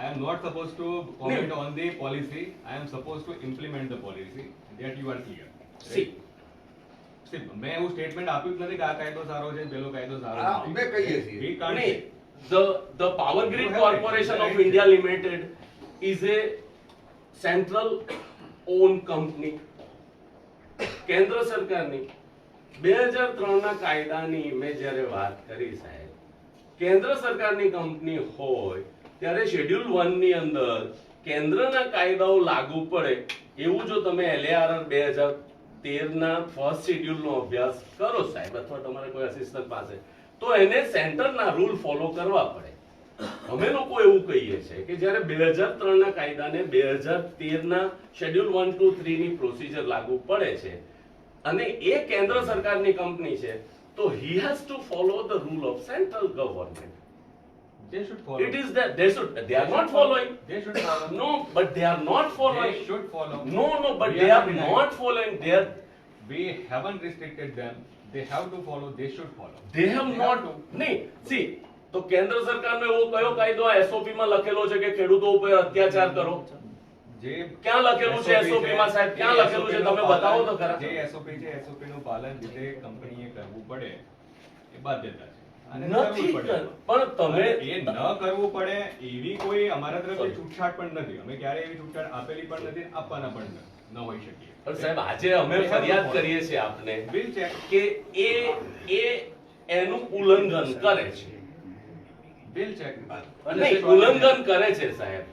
I am not supposed to comment on the policy. I am supposed to implement the policy. That you are clear. See. See, મેં એવું સ્ટેટમેન્ટ આપ્યું જ નથી કે આ કાયદો સારો છે પેલો કાયદો સારો હા, નથી. અમે કહીએ છીએ. We can't નહીં, say. the Power Grid You have Corporation it. of India Limited is a central owned company. કેન્દ્ર સરકારની 2003 ના કાયદાની મેં જ્યારે વાત કરી સાહેબ કેન્દ્ર સરકારની કંપની હોય ત્યારે શેડ્યુલ 1 ની અંદર કેન્દ્રના કાયદાઓ લાગુ પડે એવું જો તમે LARR 2013 ના ફર્સ્ટ શેડ્યુલનો અભ્યાસ કરો સાહેબ અથવા તમારા કોઈ અસિસ્ટન્ટ પાસે તો એને સેન્ટરના રૂલ ફોલો કરવા પડે અમે લોકો એવું કહીએ છીએ કે જ્યારે 2003 ના કાયદાને 2013 ના શેડ્યુલ 1 to 3 ની પ્રોસિજર લાગુ પડે છે અને એ કેન્દ્ર સરકારની કંપની છે તો he has to follow the rule of central government. They should follow. It is that they are not following. They should follow. No, but they are not following. They should follow. No, but We they are are denying. not following. We haven't restricted them. They have to follow. They should follow. They have not. to. નહીં see તો કેન્દ્ર સરકારનો એવો કયો કાયદો આ SOP માં લખેલો છે કે ખેડૂતો ઉપર અત્યાચાર કરો જે ક્યાં લખેલું છે SOP માં સાહેબ ક્યાં લખેલું છે તમે બતાવો તો ખરા જે SOP છે SOP નું પાલન જે કંપનીએ કરવું પડે એ બાધ્યતા છે આને નથી કરવું પડે. પણ તમે એ ન કરવું પડે એવી કોઈ અમારા તરફથી છૂટછાટ પણ નથી. અમે ક્યારે એવી છૂટછાટ આપેલી પણ નથી, આપવાના પણ ન હોઈ શકીએ. પણ સાહેબ આજે અમે ફરિયાદ કરીએ છીએ આપને બિલ ચેક કે એ એનું ઉલ્લંઘન કરે છે. બિલ ચેક નહીં, ઉલ્લંઘન કરે છે સાહેબ,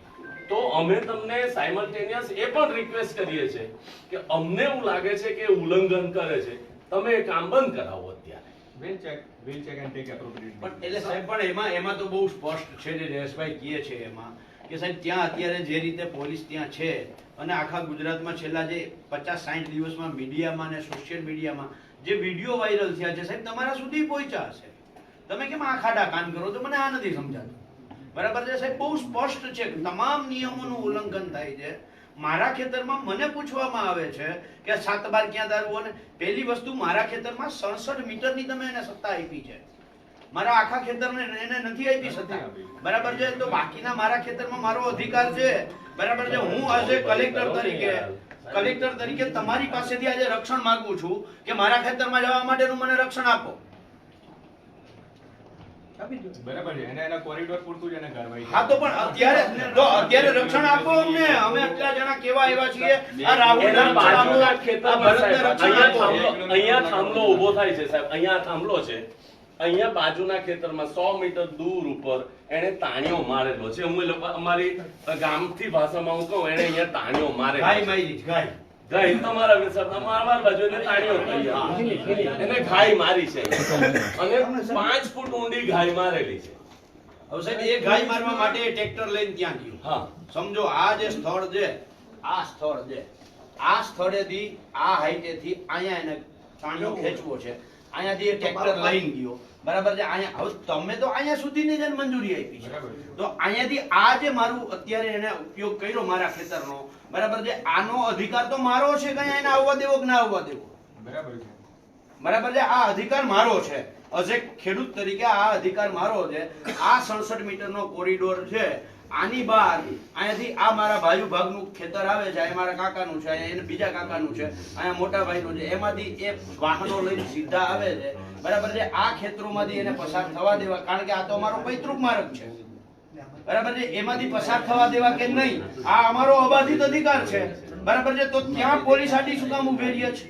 તો અમે તમને સાયમલ્ટેનિયસ એ પણ રિક્વેસ્ટ કરીએ છીએ કે અમને એવું લાગે છે કે ઉલ્લંઘન કરે છે, તમે એ કામ બંધ કરાવો અત્યારે. Bill check and take appropriate. પણ એટલે સાહેબ પણ એમાં તો બહુ સ્પષ્ટ છે જે જયેશભાઈ કહે છે એમાં કે સાહેબ ત્યાં અત્યારે જે રીતે પોલીસ ત્યાં છે અને આખા ગુજરાતમાં છેલ્લા જે 50-60 દિવસમાં મીડિયામાં અને સોશિયલ મીડિયામાં જે વિડીયો વાયરલ થયા છે સાહેબ તમારા સુધી પહોંચ્યા હશે. તમે કેમ આ ખાડા કાન કરો તો મને આ નથી સમજાતું. બરાબર છે સાહેબ, બહુ સ્પષ્ટ છે કે તમામ નિયમોનું ઉલ્લંઘન થાય છે. મારા ખેતરમાં મને પૂછવામાં આવે છે કે 7 બાર ક્યાં દારૂ, અને પહેલી વસ્તુ મારા ખેતરમાં 67 મીટરની તમે એને સત્તા આપી છે, મારા આખા ખેતરને એને નથી આપી સત્તા. બરાબર છે, તો બાકીના મારા ખેતરમાં મારો અધિકાર છે. બરાબર છે, હું એઝ એ કલેક્ટર તરીકે તમારી પાસેથી આજે રક્ષણ માંગુ છું કે મારા ખેતરમાં જવા માટેનું મને રક્ષણ આપો. બરાબર છે, એના કોરિડોર પૂરતું જ એને કાર્યવાહી. હા તો પણ અત્યારે રક્ષણ આપો અમને. અમે આટલા જણા કેવા આવ્યા છીએ. આ રાહુલ એના બાજુના આ ખેતરમાં ભરતને સાહેબ, રક્ષણ આપો. અહીંયા થાંભલો ઊભો થાય છે સાહેબ, અહીંયા થાંભલો છે, અહીંયા બાજુના ખેતરમાં 100 મીટર દૂર ઉપર એને તાણીઓ મારેલો છે. હું એ લોકો અમારી ગામથી ભાષામાં હું કહું, એને અહીંયા તાણીઓ મારેલો ગાય છે. મારી ગાય ગાય તમારા અમારા બાજુ એને તાણીઓ કરી, એને ઘાય મારી છે અને 5 ફૂટ ઊંડી ઘાય મારેલી છે. હવે સાહેબ એ ગાય મારવા માટે ટ્રેક્ટર લઈને ત્યાં ગયો. હા, સમજો આ જે સ્થળ છે, આ સ્થળ છે, આ સ્થળેથી આ હાઈટેથી અહીંયા એને તાણીઓ ખેંચવો છે, અહીંયાથી એ ટ્રેક્ટર લઈને ગયો. બરાબર છે, અહીંયા હવે તમે તો અહીંયા સુધીની જ મંજૂરી આપી છે, તો અહીંયાથી આ જે મારું અત્યારે એને ઉપયોગ કર્યો મારા ખેતરનો, બરાબર છે, આનો અધિકાર તો મારો છે કે અહીંયા એને આવવા દેવો કે ના આવવા દેવો. બરાબર છે. બરાબર છે, આ અધિકાર મારો છે. એઝ એ ખેડૂત તરીકે આ અધિકાર મારો છે. આ 67 મીટરનો કોરિડોર છે, આની બહાર અહીંયાથી આ મારા ભાઈ ભાગનું ખેતર આવે છે, અહીંયા મારા કાકાનું છે, અહીંયા એને બીજા કાકાનું છે, અહીંયા મોટા ભાઈનું છે, એમાંથી એ વાહનો લઈને સીધા આવે છે. બરાબર છે, આ ખેતરોમાંથી એને પસાર થવા દેવા, કારણ કે આ તો અમારો પૈતૃક માર્ગ છે. બરાબર છે, એમાંથી પસાર થવા દેવા કે નહીં, આ અમારો અબાધિત અધિકાર છે. બરાબર છે, તો ત્યાં પોલીસ આડી શું કામ ઉભી રહી છે?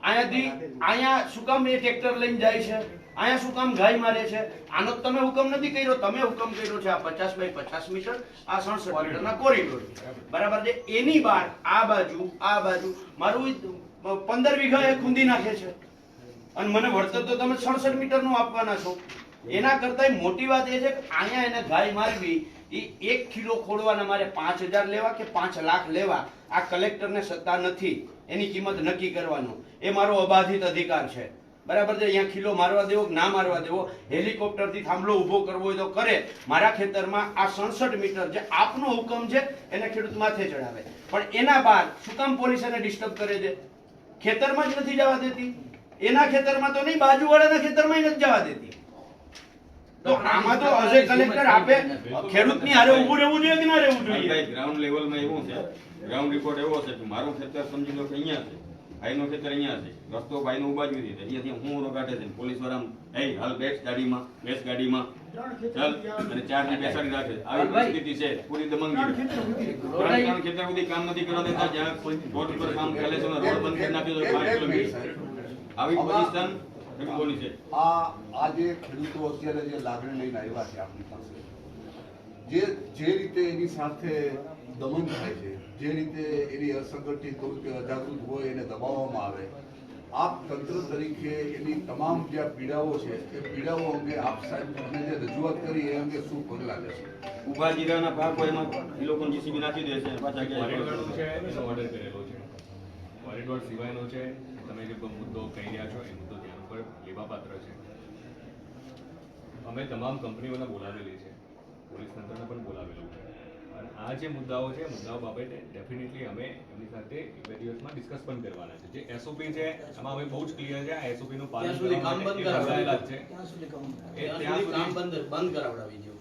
અહીંયા શું કામ એ ટ્રેક્ટર લઈને જાય છે? અહીંયા શું કામ ગાય મારે છે? આનો તમે હુકમ નથી કર્યો, તમે હુકમ કર્યો છે આ 50 બાય 50 મીટર, આ 67 મીટરના કોરિડોર. બરાબર છે, એની બહાર આ બાજુ મારું 15 વીઘા એ ખૂંદી નાખે છે અને મને વળતર તો તમે 67 મીટરનું આપવાના છો. એના કરતા મોટી વાત એ છે કે અહીંયા એને ગાય મારવી, એ 1 કિલો ખોડવાના મારે 5000 લેવા કે 5 લાખ લેવા, આ કલેક્ટરને સત્તા નથી એની કિંમત નક્કી કરવાનો. એ મારો અબાધિત અધિકાર છે. બરાબર છે, અહીંયા કિલો મારવા દેવો કે ના મારવા દેવો, હેલિકોપ્ટરથી થાંભલો ઉભો કરવો હોય તો કરે. મારા ખેતરમાં આ 67 મીટર જે આપનો હુકમ છે એને ખેડૂત માથે ચડાવે, પણ એના બાદ શું કામ પોલીસ એને ડિસ્ટર્બ કરે છે? ખેતરમાં જ નથી જવા દેતી. એના ખેતરમાં તો નહીં, બાજુવાળાના ખેતરમાં નથી જવા દેતી. તો આમાં તો અજય કલેક્ટર આપે ખેડૂતની હારે ઊભું રહેવું જોઈએ કે ના રહેવું જોઈએ? ગ્રાઉન્ડ લેવલમાં એવું છે, ગ્રાઉન્ડ રિપોર્ટ એવો છે કે મારું ખેતર સમજી લો કે અહીંયા છે, ભાઈનું ખેતર અહીંયા છે, રસ્તો ભાઈનું બાજુથી છે, અહીંયાથી હું કાઢે છે, પોલીસ વાળા હાલ બેસ ગાડીમાં ચાલ અને 4 ને બેસાડી રાખે. આવી પરિસ્થિતિ છે પૂરી દમનગીરી. 3 ખેતર સુધી કામ નથી કરવા દેતા, જ્યાં રોડ પર કામ ચાલે છે રોડ બંધ કરી નાખ્યો છે 5 કિલોમીટર. આવી પોઝિશન ખેડૂતોની છે. આ જે ખેડૂતો અત્યારે જે લાગણી લઈને આવ્યા છે આપણી પાસે, જે રીતે એની સાથે દમન થાય છે, જે રીતે એની અસંગઠિત હોય કે અજાગૃત હોય એને દબાવવામાં આવે, આપ તંત્ર તરીકે એની તમામ જે પીડાઓ છે એ પીડાઓ અંગે આપ સાહેબને જે રજૂઆત કરી એ અંગે શું પગલાં લેશે? ઉભા જીરાના પાકો એમાં એ લોકો જીસીબી નાખી દે છે, પાછા કોરિડોરનું છે એનો ઓર્ડર કરેલો છે. કોરિડોર સિવાયનો છે, તમે જે મુદ્દો કહી રહ્યા છો એ મુદ્દો ધ્યાન પર લેવાપાત્ર છે. અમે તમામ કંપનીઓને બોલાવેલી છે, પોલીસ તંત્રને પણ બોલાવેલું છે, અને આ જે મુદ્દાઓ છે મુદ્દાઓ બાબતે ડેફિનેટલી અમે એમની સાથે બે દિવસમાં ડિસ્કસ પણ કરવાના છે. જે એસઓપી છે એમાં અમે બહુ જ ક્લિયર છે, આ એસઓપી નું પાલન કરવા માટે જોડાયેલા જ છે. ત્યાં સુધી કામ બંધ કરાવડાવી દો.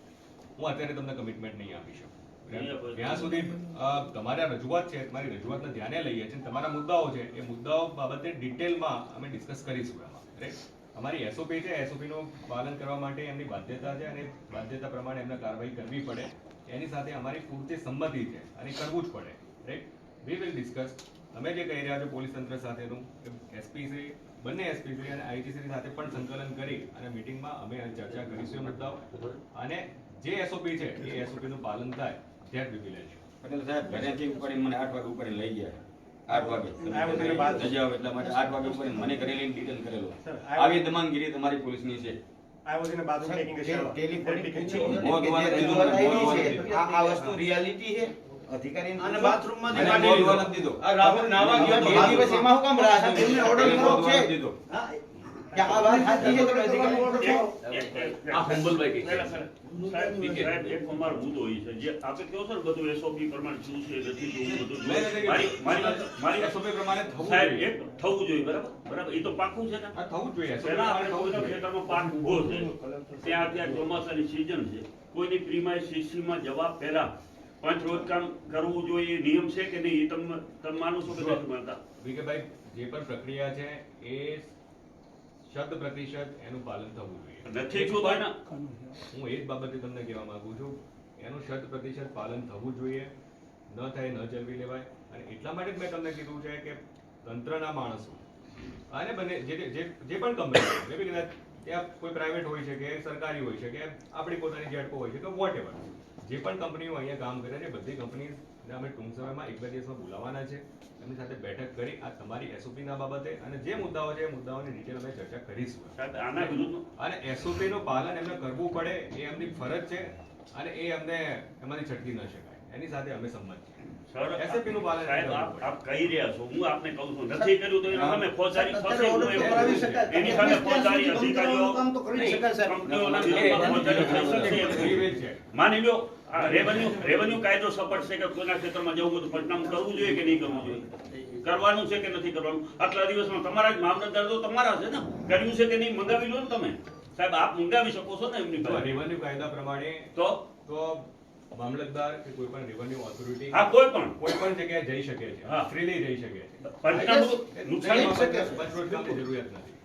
હું અત્યારે તમને કમિટમેન્ટ નહીં આપી શકું. જ્યાં સુધી તમારા રજૂઆત છે, તમારી રજૂઆતને ધ્યાને લઈએ છીએ, તમારા મુદ્દાઓ છે, એ મુદ્દાઓ બાબતે ડિટેલમાં અમે ડિસ્કસ કરીશું એમાં, રાઈટ? અમારી એસઓપી છે, એસઓપી નું પાલન કરવા માટે એમની બાધ્યતા છે અને બાધ્યતા પ્રમાણે એમને કાર્યવાહી કરવી પડે. એની સાથે અમારી પૂરતી સંમતિ છે અને કરવું જ પડે. Right, we will discuss. અમે જે કહી રહ્યા છો પોલીસ તંત્ર સાથેનું, એસપી શ્રી, બંને એસપી શ્રી અને આઈજી શ્રી સાથે પણ સંકલન કરી અને મીટિંગમાં અમે ચર્ચા કરીશું એ મુદ્દાઓ, અને જે એસઓપી છે એ એસઓપી નું પાલન થાય that we will ensure. Patel સાહેબ ઘરેથી ઉપાડીને મને 8 વાગે ઉપાડીને લઈ ગયા. 8 વાગે રજા હોય એટલા માટે 8 વાગે ઉપાડીને મને ઘરે લઈને ડિટેન કરેલો. આવી દમનગીરી તમારી પોલીસની છે. I was in a bathroom taking a shower. મોં ધોવાના દીધું, મોં ધોવાના દીધું. આ વસ્તુ રિયાલિટી છે અધિકારી અને બાથરૂમમાંથી મને કાઢી મોં લીધો. ધોવા નથી દીધો. આ રાહુલ નાવા ગયો 2 દિવસ એમાં હું કામ રાહ જોઈ? એમને ઓર્ડર મને કરો મોં ધોવા છે. નથી દીધો. હા, કે આ વાત સાચી છે તમે અધિકારી ઓર્ડર છો. આ હુંબલભાઈ કહે છે. સાહેબ, એક અમારો મુદ્દો એ છે જે આપણે કહો છો ને બધું એસઓપી પ્રમાણે શું છે નથી જોવું બધું નહીં, નહીં, નહીં. મારી SOP પ્રમાણે થવું સાહેબ જોઈએ. એક થવું જોઈએ, બરાબર, એ તો પાકું છે ને. આ થવું જ જોઈએ. પહેલા આપણે કોઈના ખેતરમાં પાક ઉભો છે, ત્યાં અત્યારે ચોમાસાની સિઝન છે, કોઈની પ્રીમાઇસ સીસીમાં જવા પહેલા 5 રોજ કામ કરવું જોઈએ, નિયમ છે કે નહીં, એ તમે માનો છો કે નથી માનતા? વિકેભાઈ, જે પણ પ્રક્રિયા છે એ 100% એનું પાલન થવું જોઈએ. નથી જોતા ને. હું એ જ બાબતે તમને કહેવા માંગુ છું, એનું 100% પાલન થવું જોઈએ. ન થાય ન ચલવી લેવાય. અને એટલા માટે જ મેં તમને કીધું છે કે તંત્રના માણસો અને બંને જે પણ કંપની, ત્યાં કોઈ પ્રાઇવેટ હોઈ શકે, સરકારી હોઈ શકે, આપણી પોતાની જેટકો હોઈ શકે, વોટ એવર, જે પણ કંપનીઓ અહીંયા કામ કરે છે બધી કંપનીને અમે ટૂંક સમયમાં 1-2 દિવસમાં બોલાવવાના છે. એમની સાથે બેઠક કરી આ તમારી એસઓપી ના બાબતે અને જે મુદ્દાઓ છે એ મુદ્દાઓની ડિટેલ અમે ચર્ચા કરીશું. સાહેબ, આના વિરુદ્ધમાં અને એસઓપી નું પાલન એમને કરવું પડે એ એમની ફરજ છે અને એ અમને એમાંથી છટકી ન શકાય. એની સાથે અમે સંમત છીએ. SAP નું પાલન સાહેબ, કરવું પડે. આપ કહી રહ્યા છો, હું આપને કહું છું નથી કર્યું તો એના સામે ફોજદારી થશે. અત્યારે હું ઓર્ડર એવું કરાવી કહું છું. શકાય. એની સામે ફોજદારી ત્યાં સુધી અધિકારીઓ કામ તો કરી શકાય સાહેબ. કંપનીઓના વિરુદ્ધમાં ફોજદારી થઈ શકશે. વિવેક છે. માની લો આ રેવન્યુ કાયદો સપોર્ટ છે કે કોઈના ક્ષેત્રમાં જવું બધું પટનામ કરવું જોઈએ કે નહીં કરવું જોઈએ, કરવાનું છે કે નથી કરવાનું. આટલા દિવસમાં તમારા જ મામલતદાર તો તમારા છે ને, કર્યું છે કે નહીં મંગાવી લો ને તમે. સાહેબ, આપ મંગાવી શકો છો ને એમની તો પાસે. રેવન્યુ કાયદા પ્રમાણે તો મામલતદાર કે કોઈ પણ રેવન્યુ ઓથોરિટી હા, કોઈ પણ કોઈ પણ જગ્યાએ જઈ શકે છે, હા. ફ્રીલી જઈ શકે છે. પંચનામું નુકસાન નહીં, શકે છે. પંચરોજગારની જરૂરિયાત નથી.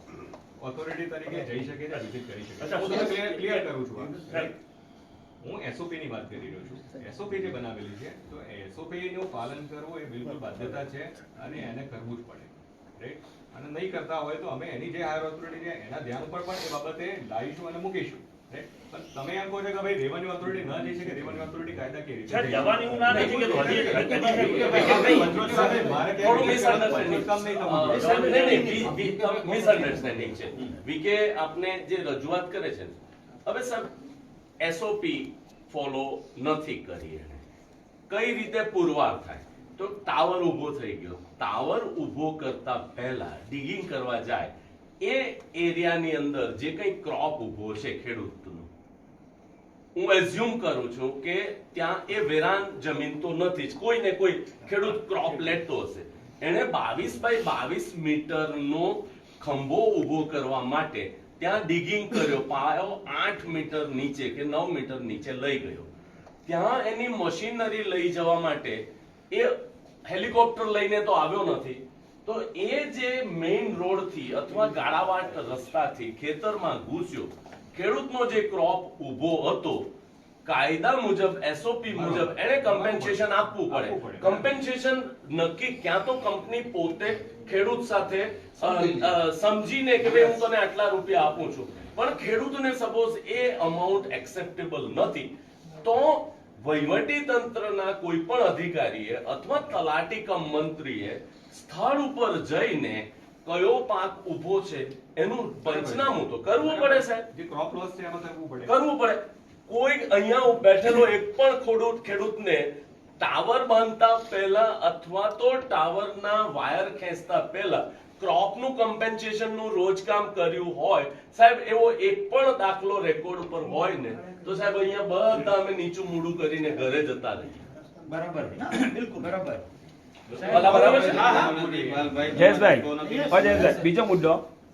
ઓથોરિટી તરીકે જઈ શકે છે, વિઝિટ કરી શકે છે. અચ્છા, હું તમને ક્લિયર કરું છું આ. સાહેબ, હું એસઓપી ની વાત કરી રહ્યો છું. એસઓપી જે બનાવેલી છે તો એસઓપી નું પાલન કરવું એ બિલકુલ બાધ્યતા છે અને એને કરવું જ પડે. રાઈટ, અને નહીં કરતા હોય તો અમે એની જે હાયર ઓથોરિટી છે એના ધ્યાન ઉપર પણ એ બાબતે લાવીશું અને મૂકીશું. રાઈટ, પણ તમે એમ કહો છો કે ભાઈ રેવન્યુ ઓથોરિટી ન જઈ શકે, રેવન્યુ ઓથોરિટી કાયદા કેવી રીતે સાહેબ, જઈ શકે? જવાની હું ના નથી કહેતો. હજી મારે થોડું મિસઅન્ડરસ્ટેન્ડિંગ કામ નહીં થવાનું. મિસઅન્ડરસ્ટેન્ડિંગ છે. વીકે આપને જે રજૂઆત કરે છે ને, હવે સાહેબ એસઓપી ફોલો નથી કરી એને, કઈ રીતે પુરવાર થાય? તો ટાવર ઊભો થઈ ગયો, ટાવર ઊભો કરતા પહેલા ડિગિંગ કરવા જાય એ એરિયાની અંદર જે કંઈ ક્રોપ ઊભો છે ખેડૂતનો, હું એઝ્યુમ કરું છું કે ત્યાં એ વેરાન જમીન તો નથી જ, કોઈ ને કોઈ ખેડૂત ક્રોપ લેતો હશે. એણે 22 બાય 22 મીટરનો ખંભો ઊભો કરવા માટે ત્યાં ડિગિંગ કર્યો, પાયો 8 મીટર નીચે કે 9 મીટર નીચે લઈ ગયો. ત્યાં એની મશીનરી લઈ જવા માટે એ હેલિકોપ્ટર લઈને તો આવ્યો નથી, તો એ જે મેઇન રોડ થી અથવા ગાળાવાટ રસ્તાથી ખેતરમાં ઘૂસ્યો, ખેડૂતનો જે ક્રોપ ઊભો હતો, કાયદા મુજબ એસઓપી મુજબ એને કમ્પેન્સેશન આપવું પડે. કમ્પેન્સેશન નક્કી ક્યાં તો કંપની પોતે ખેડૂત સાથે સમજીને કે ભાઈ હું તને આટલા રૂપિયા આપું છું, પણ ખેડૂતને સપોઝ એ અમાઉન્ટ એક્સેપ્ટેબલ નથી, તો વહીવટી તંત્રના કોઈ પણ અધિકારીએ અથવા તલાટી કમ મંત્રીએ સ્થળ ઉપર જઈને કયો પાક ઊભો છે એનું પંચનામું તો કરવું પડે સાહેબ, જે ક્રોપ લોસ છે એમાં કરવું પડે. કરવું પડે. કોઈ અહીંયા બેઠેલો એક પણ ખેડૂતને ટાવર બાંધતા પહેલા અથવા તો ટાવરના વાયર ખેંચતા પહેલા ક્રોપનું કમ્પેન્સેશનનું રોજકામ કર્યું હોય સાહેબ, એવો એક પણ દાખલો રેકોર્ડ ઉપર હોય ને તો સાહેબ અહીંયા બધા અમે નીચું મૂડું કરીને ઘરે જતા રહીએ. બરાબર, બિલકુલ બરાબર. જયેશભાઈ, બીજો મુદ્દો,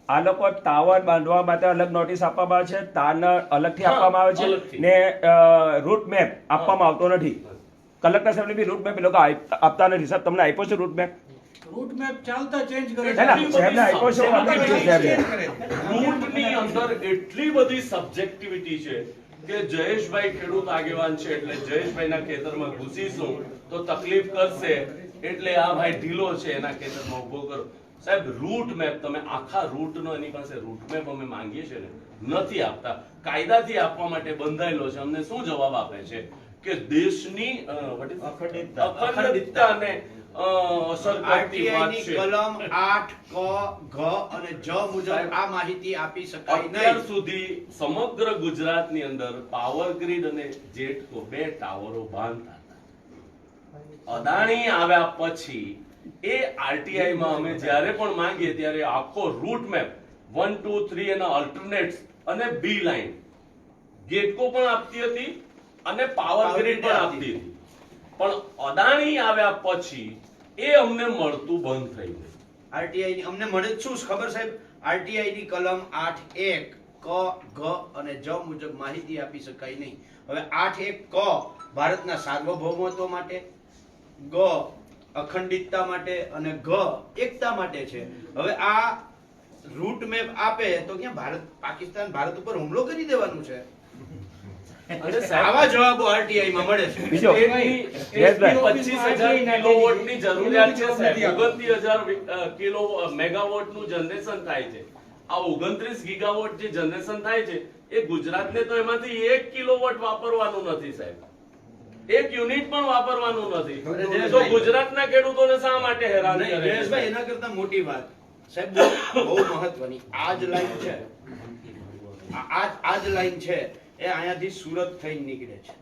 આ લોકો ટાવર બાંધવા માટે અલગ નોટિસ આપવામાં આવે છે, તાર અલગથી આપવામાં આવે છે અલગથી. ને રૂટ મેપ આપવામાં આવતો નથી. કલેક્ટર સાહેબને બી રૂટ મેપ એ લોકો આપતા નથી. સાહેબ, તમને આપ્યો છે રૂટ મેપ? રૂટ મેપ ચાલતા ચેન્જ કરે ના, ના, સાહેબને આપ્યો છે, વાપરી છે સાહેબને. રૂટની અંદર એટલી બધી સબ્જેક્ટિવિટી છે કે જયેશભાઈ ખેડૂત આગેવાન છે એટલે જયેશભાઈના ખેતરમાં ઘૂસીશું તો તકલીફ કરશે એટલે આ ભાઈ ઢીલો છે એના ખેતરમાં ઉભો કરો. સાહેબ રૂટ મેપ તમે આખા રૂટનો એની પાસે રૂટ મેપ અમે માંગીએ છીએ ને નથી આપતા. કાયદાથી આપવા માટે બંધાયેલો છે. અમને શું જવાબ આપે છે કે દેશની અખંડિતતાને અસર કરતી વાત આરટીઆઈ ની છે. કલમ 8 ક ઘ અને જ મુજબ આ માહિતી આપી શકાય અત્યાર નહીં. સુધી સમગ્ર ગુજરાતની અંદર પાવર ગ્રીડ અને જેટકો 2 ટાવરો બાંધતા હતા. અદાણી આવ્યા પછી એ આરટીઆઈ માં અમે જ્યારે પણ માંગીએ ત્યારે આખો રૂટ મેપ 1 2 3 એના અલ્ટરનેટ્સ અને બી લાઈન ગેટકો પણ આપતી હતી અને પાવર ગ્રીડ પણ આપતી હતી. પણ અદાણી આવ્યા પછી એ અમને મળતું બંધ થઈ ગયું. આરટીઆઈ ની અમને મળે જ શું ખબર સાહેબ? આરટીઆઈ ની કલમ 8.1 ક ઘ અને જ મુજબ માહિતી આપી શકાય નહીં. હવે 8.1 ક ભારતના સાર્વભૌમત્વ માટે, ગ અખંડિતતા માટે અને ઘ એકતા માટે છે. હવે આ રૂટ મેપ આપે તો ક્યાં ભારત પાકિસ્તાન ભારત ઉપર હુમલો કરી દેવાનું છે? અને સાહેબ આવા જવાબો આરટીઆઈ માં મળે છે. બીજો સ્ટેટની 25,000 કિલોવોટની જરૂરિયાત છે સાહેબ. 29,000 કિલો મેગાવોટનું જનરેશન થાય છે. આ 29 ગીગાવોટ જે જનરેશન થાય છે એ ગુજરાતને તો એમાંથી 1 કિલોવોટ વાપરવાનું નથી સાહેબ. 1 યુનિટ પણ વાપરવાનું નથી. તો ગુજરાતના ખેડૂતોને શા માટે હેરાન કરે છે? જયેશભાઈ, એના કરતા મોટી વાત સાહેબ બહુ મહત્વની આ જ લાઈન છે. આ જ લાઈન છે એ અહીંયાથી સુરત થઈને નીકળે છે.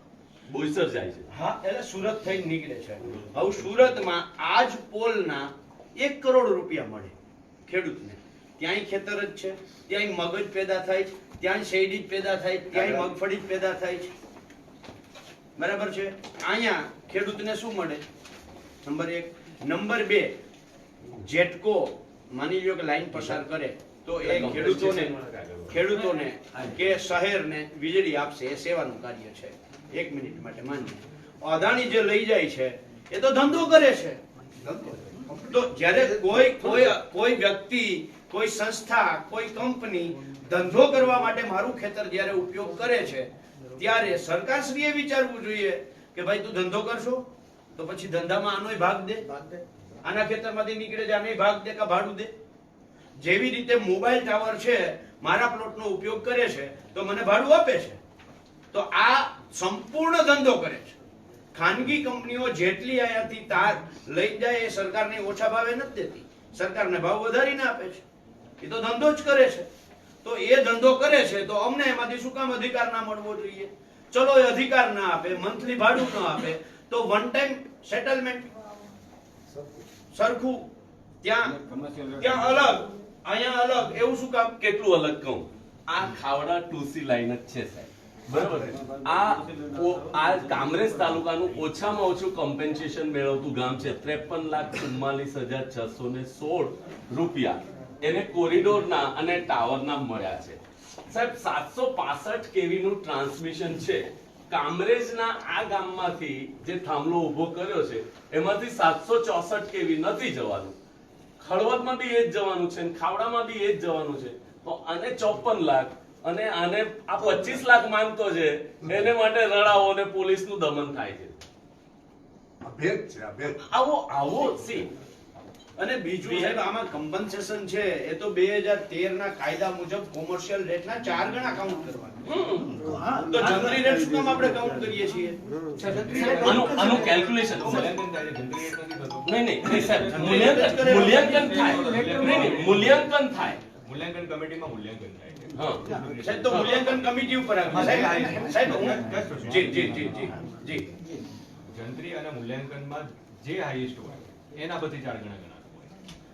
બોઈસર જાય છે. હા, એટલે સુરત થઈને નીકળે છે. હવે સુરતમાં આ જ પોલના 1 કરોડ રૂપિયા મળે ખેડૂતને. ત્યાંય ખેતર જ છે, ત્યાંય મગજ પેદા થાય છે, ત્યાંય શેરડી જ પેદા થાય છે, ત્યાંય મગફળી જ પેદા થાય છે. બરાબર છે? અહીંયા ખેડૂતને શું મળે? નંબર 1. નંબર 2, જેટકો માની લ્યો કે લાઈન પસાર કરે તો એ ખેડૂતોને કે શહેરને વીજળી આપશે. એ સેવાનું કાર્ય છે. 1 મિનિટ માટે માનીએ અદાણી જે લઈ જાય છે એ તો ધંધો કરે છે. તો જ્યારે કોઈ વ્યક્તિ, કોઈ સંસ્થા, કોઈ કંપની ધંધો કરવા માટે મારું ખેતર જ્યારે ઉપયોગ કરે છે ત્યારે સરકારશ્રીએ વિચારવું જોઈએ કે ભાઈ તું ધંધો કરશો તો પછી ધંધામાં આનોય ભાગ દે, આના ખેતરમાંથી નીકળે છે આનોય ભાગ દે, કા ભાડું દે. જેવી રીતે મોબાઈલ ટાવર છે મારા પ્લોટનો ઉપયોગ કરે છે તો મને ભાડું આપે છે. તો આ સંપૂર્ણ ધંધો કરે છે. ખાનગી કંપનીઓ જેટલી અહીંયાથી તાર લઈ જાય એ સરકારને ઓછા ભાવે નથી દેતી, સરકારને ભાવ વધારીને આપે છે. એ તો ધંધો જ કરે છે. તો એ ધંધો કરે છે તો અમને એમાંથી શું કામ અધિકાર ના મળવો જોઈએ? ચલો એ અધિકાર ના આપે, મંથલી ભાડું ના આપે તો વન ટાઈમ સેટલમેન્ટ સરખું, ત્યાં અલગ, અહીંયા અલગ, એવું શું કામ? કેટલું અલગ કહું? આ ખાવડા 2C લાઈન જ છે સાહેબ. બરાબર છે? આ કામરેજ તાલુકાનું ઓછામાં ઓછું કમ્પેન્સેશન મેળવતું ગામ છે. 53,44,616 રૂપિયા એને કોરિડોરના અને ટાવરના મળ્યા છે સાહેબ. 765 kV નું ટ્રાન્સમિશન છે. કામરેજના આ ગામમાંથી જે થાંભલો ઉભો કર્યો છે એમાંથી 764 kV નથી જવાનું. ખળવદમાં બી એ જ જવાનું છે, ખાવડામાં બી એ જ જવાનું છે. તો આને 54 લાખ અને આને આ 25 લાખ માંગતો છે એને માટે રડાવો અને પોલીસનું દમન થાય છે. આવો સી. અને બીજું સાહેબ આમાં કમ્પન્સેશન છે એ તો 2013 ના કાયદા મુજબ કોમર્શિયલ રેટના 4 ગણા કાઉન્ટ કરવાના. તો જનરલ રેટ શું કામ આપણે કાઉન્ટ કરીએ છીએ? આનું કેલ્ક્યુલેશન નહીં સાહેબ, મૂલ્યાંકન થાય. મૂલ્યાંકન થાય. મૂલ્યાંકન કમિટીમાં મૂલ્યાંકન થાય છે. સાહેબ તો મૂલ્યાંકન કમિટી ઉપર સાહેબ જી જંત્રી અને મૂલ્યાંકનમાં જે હાઈએસ્ટ હોય એના પછી 4 ગણા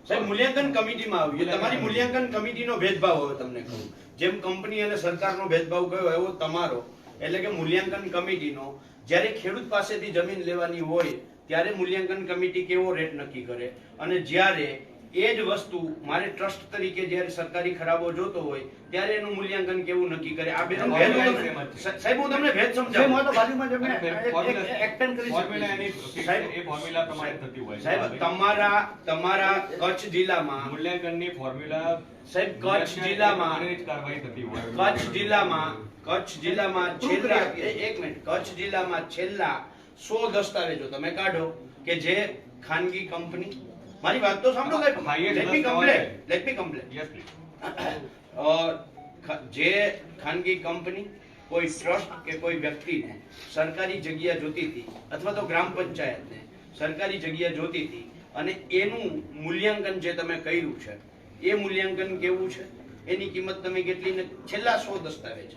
સાહેબ મૂલ્યાંકન કમિટીમાં આવ્યું. તમારી મૂલ્યાંકન કમિટીનો ભેદભાવ હવે તમને કહું. જેમ કંપની અને સરકારનો ભેદભાવ કયો એવો તમારો, એટલે કે મૂલ્યાંકન કમિટીનો જ્યારે ખેડૂત પાસેથી જમીન લેવાની હોય ત્યારે મૂલ્યાંકન કમિટી કેવો રેટ નક્કી કરે અને જ્યારે એ જ વસ્તુ મારે ટ્રસ્ટ તરીકે જ્યારે સરકારી ખરાબો જોતો હોય ત્યારે એનું મૂલ્યાંકન કેવું નક્કી કરે? આ બેનો ભેદ હું તમને- સાહેબ હું તમને ભેદ સમજાવું. હું તો બાજુમાં જ એમને ફોર્મ્યુલા- extend કરી ફોર્મ્યુલા શકું. એની સાહેબ, એ ફોર્મ્યુલા પ્રમાણે થતી હોય છે. સાહેબ તમારા કચ્છ જિલ્લામાં મૂલ્યાંકનની ફોર્મ્યુલા સાહેબ કચ્છ જિલ્લામાં જ કાર્યવાહી થતી હોય. કચ્છ જિલ્લામાં છેલ્લા એક મિનિટ કચ્છ જિલ્લામાં છેલ્લા 100 દસ્તાવેજો તમે કાઢો કે જે ખાનગી કંપની, મારી વાત તો સાંભળો Highest let me complete Yes, please. જે ખાનગી કંપની કોઈ ટ્રસ્ટ કે કોઈ વ્યક્તિને સરકારી જગ્યા જોતી હતી અથવા તો ગ્રામ પંચાયતને સરકારી જગ્યા જોતી હતી અને એનું મૂલ્યાંકન જે તમે કર્યું છે એ મૂલ્યાંકન કેવું છે, એની કિંમત તમે કેટલી ને છેલ્લા 100 દસ્તાવેજ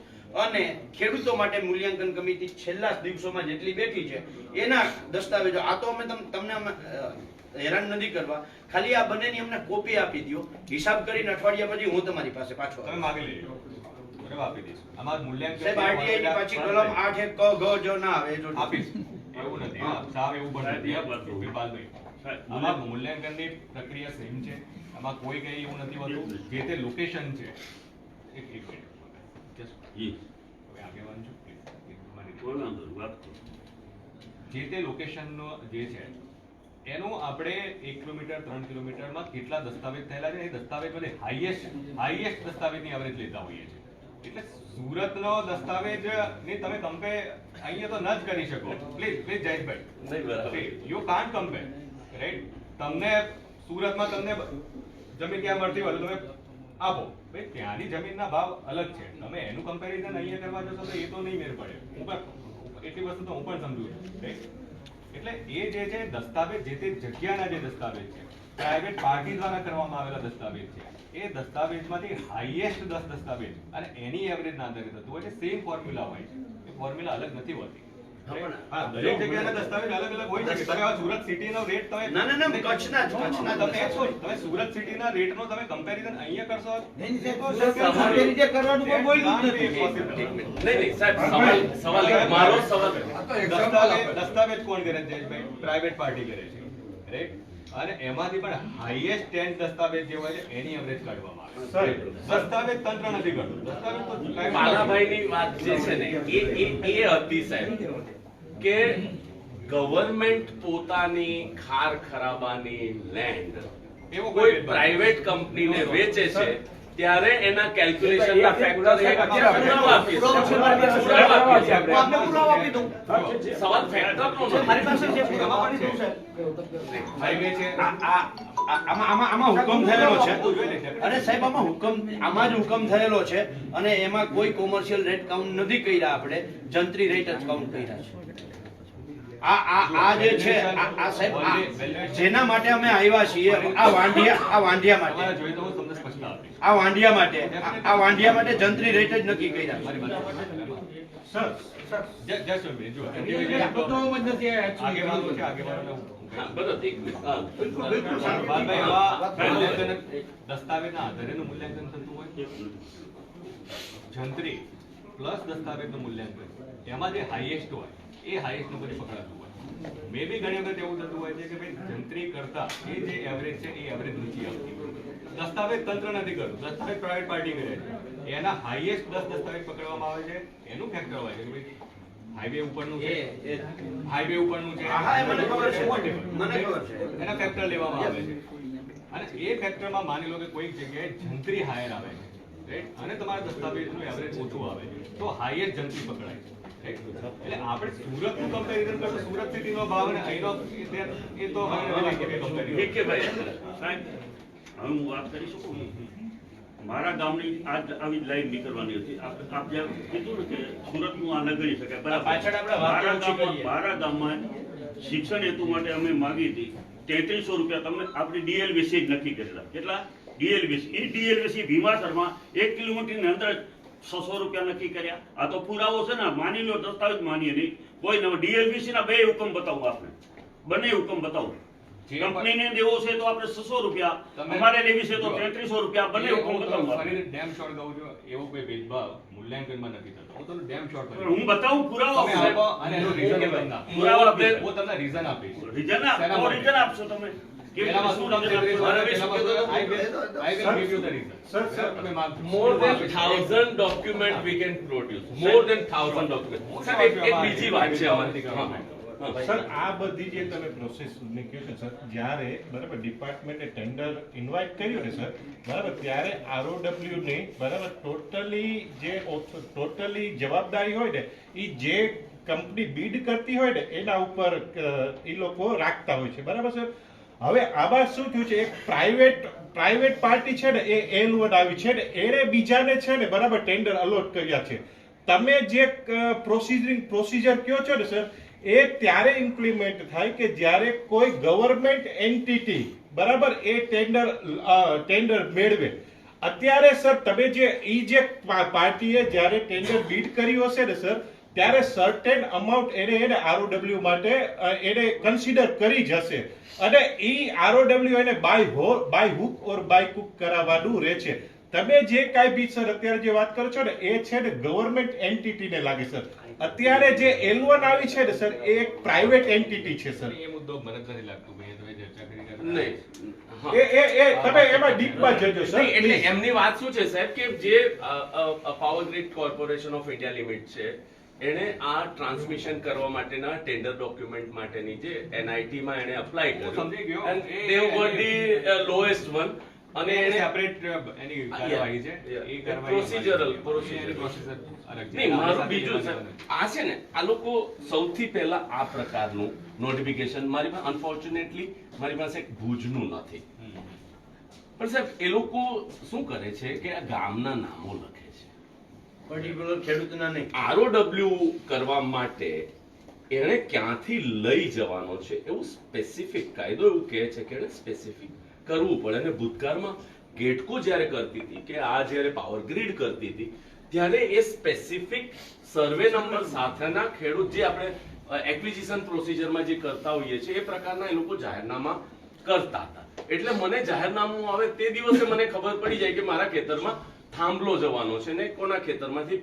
અને ખેડૂતો માટે મૂલ્યાંકન કમિટી છેલ્લા દિવસોમાં જેટલી બેઠી છે એના દસ્તાવેજો. આ તો અમે તમને હેરાન નથી કરવા, ખાલી આ બંનેની અમને કોપી આપી દો, હિસાબ કરીને અઠવાડિયા પછી હું તમારી પાસે પાછો તમે માગી લેજો. બરાબર, આપી દઈશું. આમાં મૂલ્યાંકન સાહેબ આરટીઆઈ ની પાછી કલમ 8 એક ક ગ જો ના આવે જો આપીશ. એવું નથી, સાહેબ એવું પણ નથી. કૃપાલભાઈ, આમાં મૂલ્યાંકનની પ્રક્રિયા સેમ છે. આમાં કોઈ કઈ એવું નથી હોતું. જે તે લોકેશન છે, એક મિનિટ જી, હવે આગેવાન છો, please. કોઈ વાંધો નહીં, વાત કરો. જે તે લોકેશનનો જે છે એનું આપણે 1 કિલોમીટર 3 કિલોમીટરમાં કેટલા દસ્તાવેજ થયેલા છે એ દસ્તાવેજ બધી હાઈએસ્ટ દસ્તાવેજની એવરેજ લેતા હોઈએ છીએ. એટલે સુરતનો દસ્તાવેજ ની તમે કમ્પેર અહીંયા તો ન જ કરી શકો. Please Jayeshbhai, you can't compare, right? તમને સુરતમાં તમને જમીન ક્યાં મળતી હોય તો તમે આપો, ભાઈ ત્યાંની જમીનના ભાવ અલગ છે. તમે એનું કમ્પેરિઝન અહીંયા કરવા જશો તો એ તો નહીં મેળ પડે. હું પણ એટલી વસ્તુ તો હું પણ સમજુ છું, રાઈટ? એટલે એ જે છે દસ્તાવેજ જે તે જગ્યાના જે દસ્તાવેજ છે, પ્રાઇવેટ પાર્ટી દ્વારા કરવામાં આવેલા દસ્તાવેજ છે, એ દસ્તાવેજમાંથી હાઈએસ્ટ 10 દસ્તાવેજ અને એની એવરેજ ના આધારે થતું હોય છે. સેમ ફોર્મ્યુલા હોય છે, એ ફોર્મ્યુલા અલગ નથી હોતી. હા, દરેક જગ્યાના દસ્તાવેજ અલગ અલગ હોય છે. તમે આ સુરત સિટીનો રેટ તમે ના કચ્છના તમે એ છો, તમે સુરત સિટીના રેટનો તમે કમ્પેરિઝન અહીંયા કરશો. સામાન્ય રીતે કરવાનું કોઈ બોલ્યું જ નથી. નહીં સાહેબ, સવાલ મારો સવાલ દસ્તાવેજ કોણ કરે છે જયેશભાઈ? પ્રાઇવેટ પાર્ટી કરે છે, રાઈટ? અને એમાંથી પણ હાઈએસ્ટ 10 દસ્તાવેજ જે હોય છે એની એવરેજ કાઢવામાં આવે છે. દસ્તાવેજ તંત્ર નથી કરતું. દસ્તાવેજ તો બાલાભાઈની વાત જે છે ને એ હતી સાહેબ કે ગવર્મેન્ટ પોતાની ખાર ખરાબાની લેન્ડ એવો કોઈ પ્રાઇવેટ કંપનીને વેચે છે ત્યારે એના કેલ્ક્યુલેશનના ફેક્ટર એક પુરાવા આપીએ છીએ. આપને પુરાવો આપી દઉં. સવાલ ફેક્ટરનો નથી. મારી પાસે જે પુરાવા આપી દઉં છે. હાઈવે છે. આમાં હુકમ થયેલો છે અને સાહેબ આમાં જ હુકમ થયેલો છે અને એમાં કોઈ કોમર્શિયલ રેટ કાઉન્ટ નથી કર્યા, આપણે જંત્રી રેટ જ કાઉન્ટ કર્યા છે. આ જે છે આ સાહેબ જેના માટે અમે આવ્યા છીએ આ વાંઢિયા માટે જોઈએ તો હું તમને સ્પષ્ટ આપીશ. આ વાંઢિયા માટે જંત્રી રેટ જ નક્કી કર્યા. મારી વાત સર જસ્ટ a minute, જુઓ. બધું જ નથી આગેવાનો છે, આગેવાનોને હા, બરાબર, એક મિનિટ. હા. બાલભાઈ, આવા મૂલ્યાંકન દસ્તાવેજના આધારેનું મૂલ્યાંકન થતું હોય. જંત્રી પ્લસ દસ્તાવેજનું મૂલ્યાંકન એમાં જે હાઈએસ્ટ હોય એ હાઈએસ્ટ નું પછી પકડાતું હોય. મે બી ઘણી વખત એવું થતું હોય છે કે ભાઈ જંત્રી કરતા એ જે એવરેજ છે એ એવરેજ નીચી આવતી હોય. દસ્તાવેજ તંત્ર નથી કરતું, દસ્તાવેજ પ્રાઇવેટ પાર્ટી કરે છે. એના હાઈએસ્ટ 10 દસ્તાવેજ પકડવામાં આવે છે, એનું ફેક્ટર હોય છે કે ભાઈ હાઈવે ઉપરનું છે, હાઈવે ઉપરનું છે, હા, એ મને ખબર છે. મને ખબર છે. એના ફેક્ટર લેવામાં આવે છે અને એ ફેક્ટરમાં માની લો કે કોઈક જગ્યાએ જંત્રી હાયર આવે છે, રાઈટ? અને તમારા દસ્તાવેજનું એવરેજ ઓછું આવે છે તો હાઈએસ્ટ જંત્રી પકડાય છે. એટલે આપણે સુરતનું કમ્પેરિઝન કરતો સુરત સિટીનો ભાવ અને અહીંનો એ તો ઠીક છે ભાઈ. સાહેબ, હવે હું વાત કરી શકું? મારા ગામની આજ આવી જ લાઈન નીકળવાની હતી. આપ જે કીધું ને કે સુરતનું આ ન ગણી શકાય, બરાબર. મારા ગામમાં શિક્ષણ હેતુ માટે અમે માગી હતી 3300 રૂપિયા. તમને આપણી ડીએલવીસી જ નક્કી કરેલા. કેટલા ડીએલવીસી? એ ડીએલવીસી ભીમાસરમાં 1 કિલોમીટરની અંદર 600 રૂપિયા નક્કી કર્યા. આ તો પુરાવો છે ને, માની લો, દસ્તાવેજ માનીએ નહીં. કોઈ ડીએલવીસી ના 2 હુકમ બતાવો, આપણે બંને હુકમ બતાવો. કંપનીને દેવો છે તો આપણે 600 રૂપિયા, અમારે લેવી છે તો 3300 રૂપિયા, બંને હુકમ બતાવો. ફરી ડેમ શોર્ટ કહું છું, એવો કોઈ ભેદભાવ મૂલ્યાંકનમાં નથી થતો. હું તમને ડેમ શોર્ટ કરી હું બતાવું પુરાવો. તમે આપો અને એનું રીઝન તમને પુરાવો આપે. હું તમને રીઝન આપીશ. રીઝન આપશો તમે? પહેલામાં શું નામ છે? I will give you the reason. Sir, તમે માગો. more than 1000 document we can produce, more than 1000 document. સાહેબ, એક બીજી વાત છે અમારી. હા. સર, આ બધી જે તમે પ્રોસેસ કહ્યું છે સર, જ્યારે બરાબર ડિપાર્ટમેન્ટે ટેન્ડર ઇન્વાઇટ કર્યું ને સર, બરાબર, ત્યારે ROW ની બરાબર ટોટલી જવાબદારી હોય ને એ જે કંપની બીડ કરતી હોય ને એના ઉપર એ લોકો રાખતા હોય છે, બરાબર સર. હવે આમાં શું થયું છે, એક પ્રાઇવેટ પાર્ટી છે ને એ L1 આવી છે ને એને બીજાને છે ને બરાબર ટેન્ડર અલોટ કર્યા છે. તમે જે પ્રોસિજર કયો છો ને સર, એ ત્યારે ઇમ્પ્લિમેન્ટ થાય કે જ્યારે કોઈ ગવર્મેન્ટ એન્ટિટી બરાબર એ ટેન્ડર મેળવે. અત્યારે સર તમે જે પાર્ટીએ જ્યારે ટેન્ડર બીડ કર્યું હશે ને સર, ત્યારે સર્ટેન અમાઉન્ટ એને ROW માટે એને કન્સિડર કરી જશે અને ઈ ROW એને બાય હુક ઓર બાય કુક કરાવવાનું રહે છે. તમે જે કાંઈ બી સર અત્યારે જે વાત કરો છો ને એ છે ને ગવર્મેન્ટ એન્ટિટીને લાગે સર. અત્યારે જે L1 આવી છે ને સર એ એક પ્રાઇવેટ એન્ટિટી છે સર. એ મુદ્દો મને નથી લાગતું ભાઈ તમે ચર્ચા કરી રહ્યા નહીં. એ તમે એમાં ડીપમાં જજો સર. નહીં, એટલે એમની વાત શું છે સાહેબ કે જે power grid corporation of India limited છે એને આ ટ્રાન્સમિશન કરવા માટેના ટેન્ડર ડોક્યુમેન્ટ માટેની જે NIT માં એને અપ્લાય હું કર્યું સમજી ગયો. and they got the lowest one અને એને સેપરેટ એની કાર્યવાહી છે એ કાર્યવાહી પ્રોસિજરલ પ્રોસેસર અલગ છે. નહીં, મારું બીજું છે આ છે ને આ લોકો સૌથી પહેલા આ પ્રકારનું નોટિફિકેશન મારી પાસે અનફોર્ચ્યુનેટલી મારી પાસે ભુજનું નથી, પણ સાહેબ એ લોકો શું કરે છે કે આ ગામના નામો લખે છે પર્ટિક્યુલર ખેડૂતના નહીં. ROW કરવા માટે એને ક્યાંથી લઈ જવાનો છે એવું સ્પેસિફિક કાયદો એવું કહે છે કે એને સ્પેસિફિક કરવું પડે. અને ભૂતકાળમાં ગેટકો જ્યારે કરતી હતી કે આ જ્યારે પાવર ગ્રીડ કરતી હતી ત્યારે એ સ્પેસિફિક સર્વે નંબર સાથેના ખેડૂત જે આપણે એક્વિઝિશન પ્રોસિજરમાં જે કરતા હોઈએ છીએ એ પ્રકારના એ લોકો જાહેરનામા કરતા હતા. એટલે મને જાહેરનામું આવે તે દિવસે મને ખબર પડી જાય કે મારા ખેતરમાં થાંભલો જવાનો છે ને કોના ખેતરમાંથી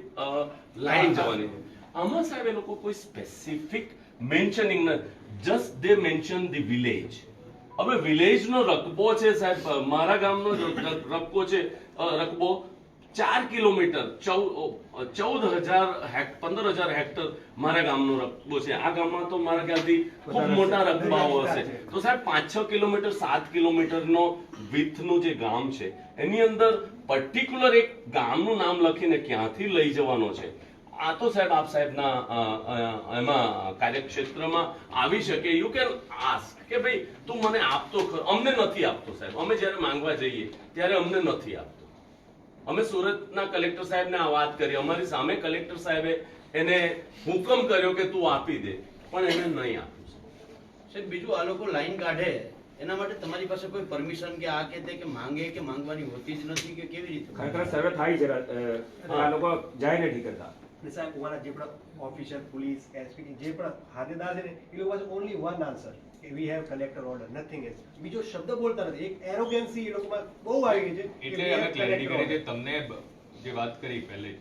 લાઈન જવાની છે. આમાં સાહેબ એ લોકો કોઈ સ્પેસિફિક મેન્શનિંગ નથી, just the mention the village. હવે વિલેજ નો રકબો છે સાહેબ, મારા ગામનો રકબો છે રકબો 4 કિલોમીટર 15,000 હેક્ટર મારા ગામનો રકબો છે. આ ગામમાં તો મારા ખ્યાલથી ખૂબ મોટા રકબાઓ હશે. તો સાહેબ 5-6 કિલોમીટર 7 કિલોમીટરનો વિથનું જે ગામ છે એની અંદર પર્ટિક્યુલર એક ગામનું નામ લખીને ક્યાંથી લઈ જવાનો છે, આ તો સાહેબ આપ સાહેબના એમાં કાર્યક્ષેત્રમાં આવી શકે. યુ કેન આસ્ક કે ભાઈ તું મને આપતો ખરો, અમને નથી આપતો સાહેબ. અમે જ્યારે માંગવા જઈએ ત્યારે અમને નથી આપતો. અમે સુરતના કલેક્ટર સાહેબને આ વાત કરી, અમારી સામે કલેક્ટર સાહેબે એને હુકમ કર્યો કે તું આપી દે, પણ એને નહીં આપ્યું. સાહેબ બીજું આ લોકો લાઈન કાઢે એના માટે તમારી પાસે કોઈ પરમિશન કે આ કે તે કે માંગે કે માંગવાની હોતી જ નથી કે કેવી રીતે? ખરેખર સર્વે થાય છે, આ લોકો જાય નથી કરતા. સાહેબ અમારા જે પણ ઓફિસર પોલીસ એસપી જે પણ હાદેદાર છે ને એ લોકો પાસે ઓનલી વન આન્સર કે we have collector order, nothing else. બીજો શબ્દ બોલતા નથી. એક એરોગન્સી એ લોકોમાં બહુ આવી ગઈ છે. એટલે અમે ક્લેરિટી કરી છે તમને જે વાત કરી પહેલે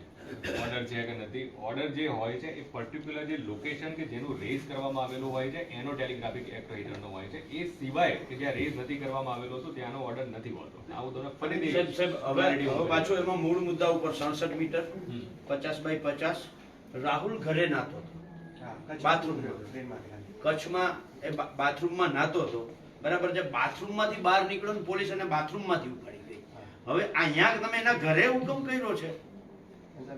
ઓર્ડર છે કે નથી. ઓર્ડર જે હોય છે એ પર્ટિક્યુલર જે લોકેશન કે જેનું રેઝ કરવામાં આવેલું હોય છે એનો ટેલિગ્રાફિક એક્ટ હેઠળનો હોય છે. એ સિવાય કે જ્યાં રેઝ નથી કરવામાં આવેલો તો ત્યાંનો ઓર્ડર નથી હોતો. આવું તમને ફરીથી સાહેબ હવે પાછો એમાં મૂળ મુદ્દા ઉપર 67 મીટર 50x50 રાહુલ ઘરે નાતો હતો બાથરૂમ, કચ્છમાં એ બાથરૂમમાં નાતો હતો બરાબર છે. બાથરૂમમાંથી બહાર નીકળ્યો ને પોલીસ એને બાથરૂમમાંથી ઉપાડી ગઈ. હવે અહીંયા તમે એના ઘરે હુકમ કર્યો છે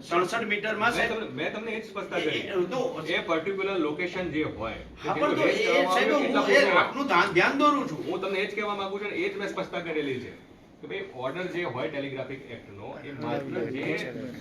67 મીટરમાં મેં તમને એ જ સ્પષ્ટતા કરી એ પર્ટિક્યુલર લોકેશન જે હોય હા, પણ તો એ સાહેબ હું એ આપનું ધ્યાન દોરું છું. હું તમને એ જ કહેવા માંગુ છું, એ જ મેં સ્પષ્ટતા કરેલી છે કે ભાઈ ઓર્ડર જે હોય ટેલિગ્રાફિક એક્ટ નો એ માત્ર જે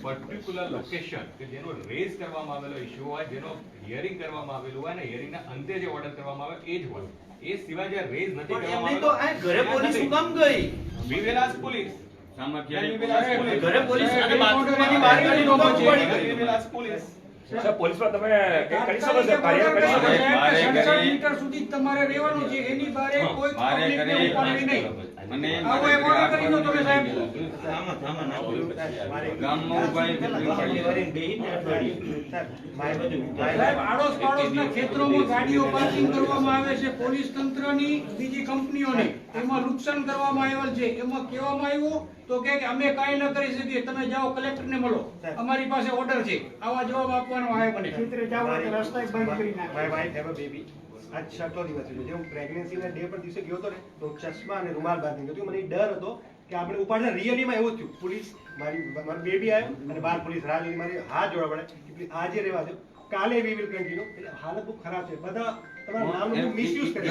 પર્ટિક્યુલર લોકેશન કે જેનો રેઝ કરવામાં આવેલો ઇશ્યુ હોય, જેનો હિયરિંગ કરવામાં આવેલું હોય ને હિયરિંગના અંતે જે ઓર્ડર કરવામાં આવે એ જ હોય. એ સિવાય જે રેઝ નથી પણ કરવામાં એમની તો આ ઘરે પોલીસ શું કામ ગઈ? We will ask police. ઘરે પોલીસ અને બાથરૂમમાંથી બહાર કાઢી શું કામ ઉપાડી ગઈ? We will ask police. Sir police પર તમે કંઈક કરી શકો છો, કાર્ય કરી શકો છો. 67 મીટર સુધી તમારે રહેવાનું છે, એની બહાર કોઈ પબ્લિકને ઉપાડવી નહીં. મને એમ આવો એક લાગે order કરી દો તમે સાહેબ. ગામમાં ઉભા સાહેબ, આડોશ પાડોશના ખેતરોમાં ગાડીઓ પાર્કિંગ કરવામાં આવે છે પોલીસ તંત્રની, બીજી કંપનીઓની. એમાં નુકસાન કરવામાં આવેલ છે. એમાં કહેવામાં આવ્યું તો કે અમે કાંઈ ન કરી શકીએ, તમે જાઓ કલેક્ટરને મળો, અમારી પાસે ઓર્ડર છે. આવા જવાબ આપવાનો આવે મને. My wife have a baby. આજ 6 દિવસ થયો છે. હું પ્રેગ્નન્સીના ડે પર દિવસે ગયો હતો ને તો ચશ્મા અને રૂમાલ બાંધી ગયો હતો. મને ડર હતો કે આપણે ઉપાડે. રિયલીમાં એવું થયું. પોલીસ મારી બેબી આવ્યો અને બાર પોલીસ રાહ જોઈ. મારી હાથ જોડવા પડે કે પ્લીઝ આજે રહેવા દો, કાલે વી વિલ કન્ટિન્યુ. એટલે હાલત બહુ ખરાબ છે. બધા તમારા નામનું મિસયુઝ કરે છે.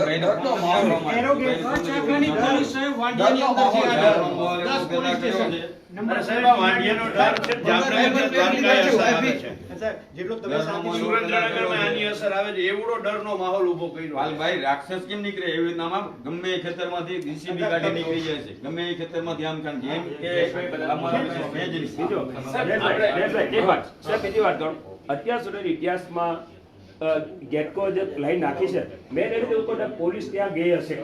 ચાકલાની પોલીસ સાહેબ વાંડિયાની અંદર છે. આ 10 પોલીસ સ્ટેશન. નંબર સાહેબ આ વાંડિયાનો ડર છે, જામનગર દ્વારકાએ અસર આવે છે. સાહેબ જેટલો તમે શાંતિ સુરેન્દ્રનગરમાં આની અસર આવે છે. એવડો ડરનો માહોલ ઊભો કર્યો. ભાઈ રાક્ષસ કેમ નીકળે એવી રીતના ગમે એ ખેતરમાંથી DCB ગાડી નીકળી જાય છે, ગમે એ ખેતરમાંથી આમ કામ જેમ કે બીજી વાત કરું, અત્યાર સુધી ઇતિહાસમાં ગેટકો જે લાઈન નાખી છે, મેં એવી રીતે પોલીસ ત્યાં ગઈ હશે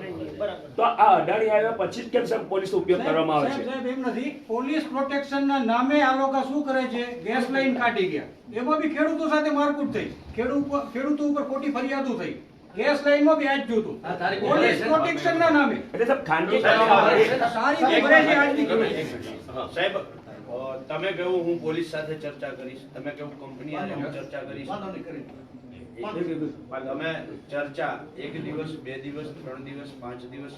તો આ અડાણી આવ્યા પછી જ કેમ સાહેબ પોલીસનો ઉપયોગ કરવામાં આવે છે? સાહેબ એમ નથી. પોલીસ પ્રોટેક્શનના નામે આ લોકો શું કરે છે, ગેસ લાઈન કાઢી ગયા. એમાં બી ખેડૂતો સાથે મારકૂટ થઈ, ખેડૂતો ઉપર ખોટી ફરિયાદો થઈ. ગેસ લાઈનમાં બી આજ જોતું પોલીસ પ્રોટેક્શનના નામે. એટલે સાહેબ ખાનગી સારી ખબર છે આજની ખબર. સાહેબ તમે કહ્યું હું પોલીસ સાથે ચર્ચા કરીશ, તમે કહ્યું કંપની સાથે હું ચર્ચા કરીશ. તમે ચર્ચા 1 દિવસ 2 દિવસ 3 દિવસ 5 દિવસ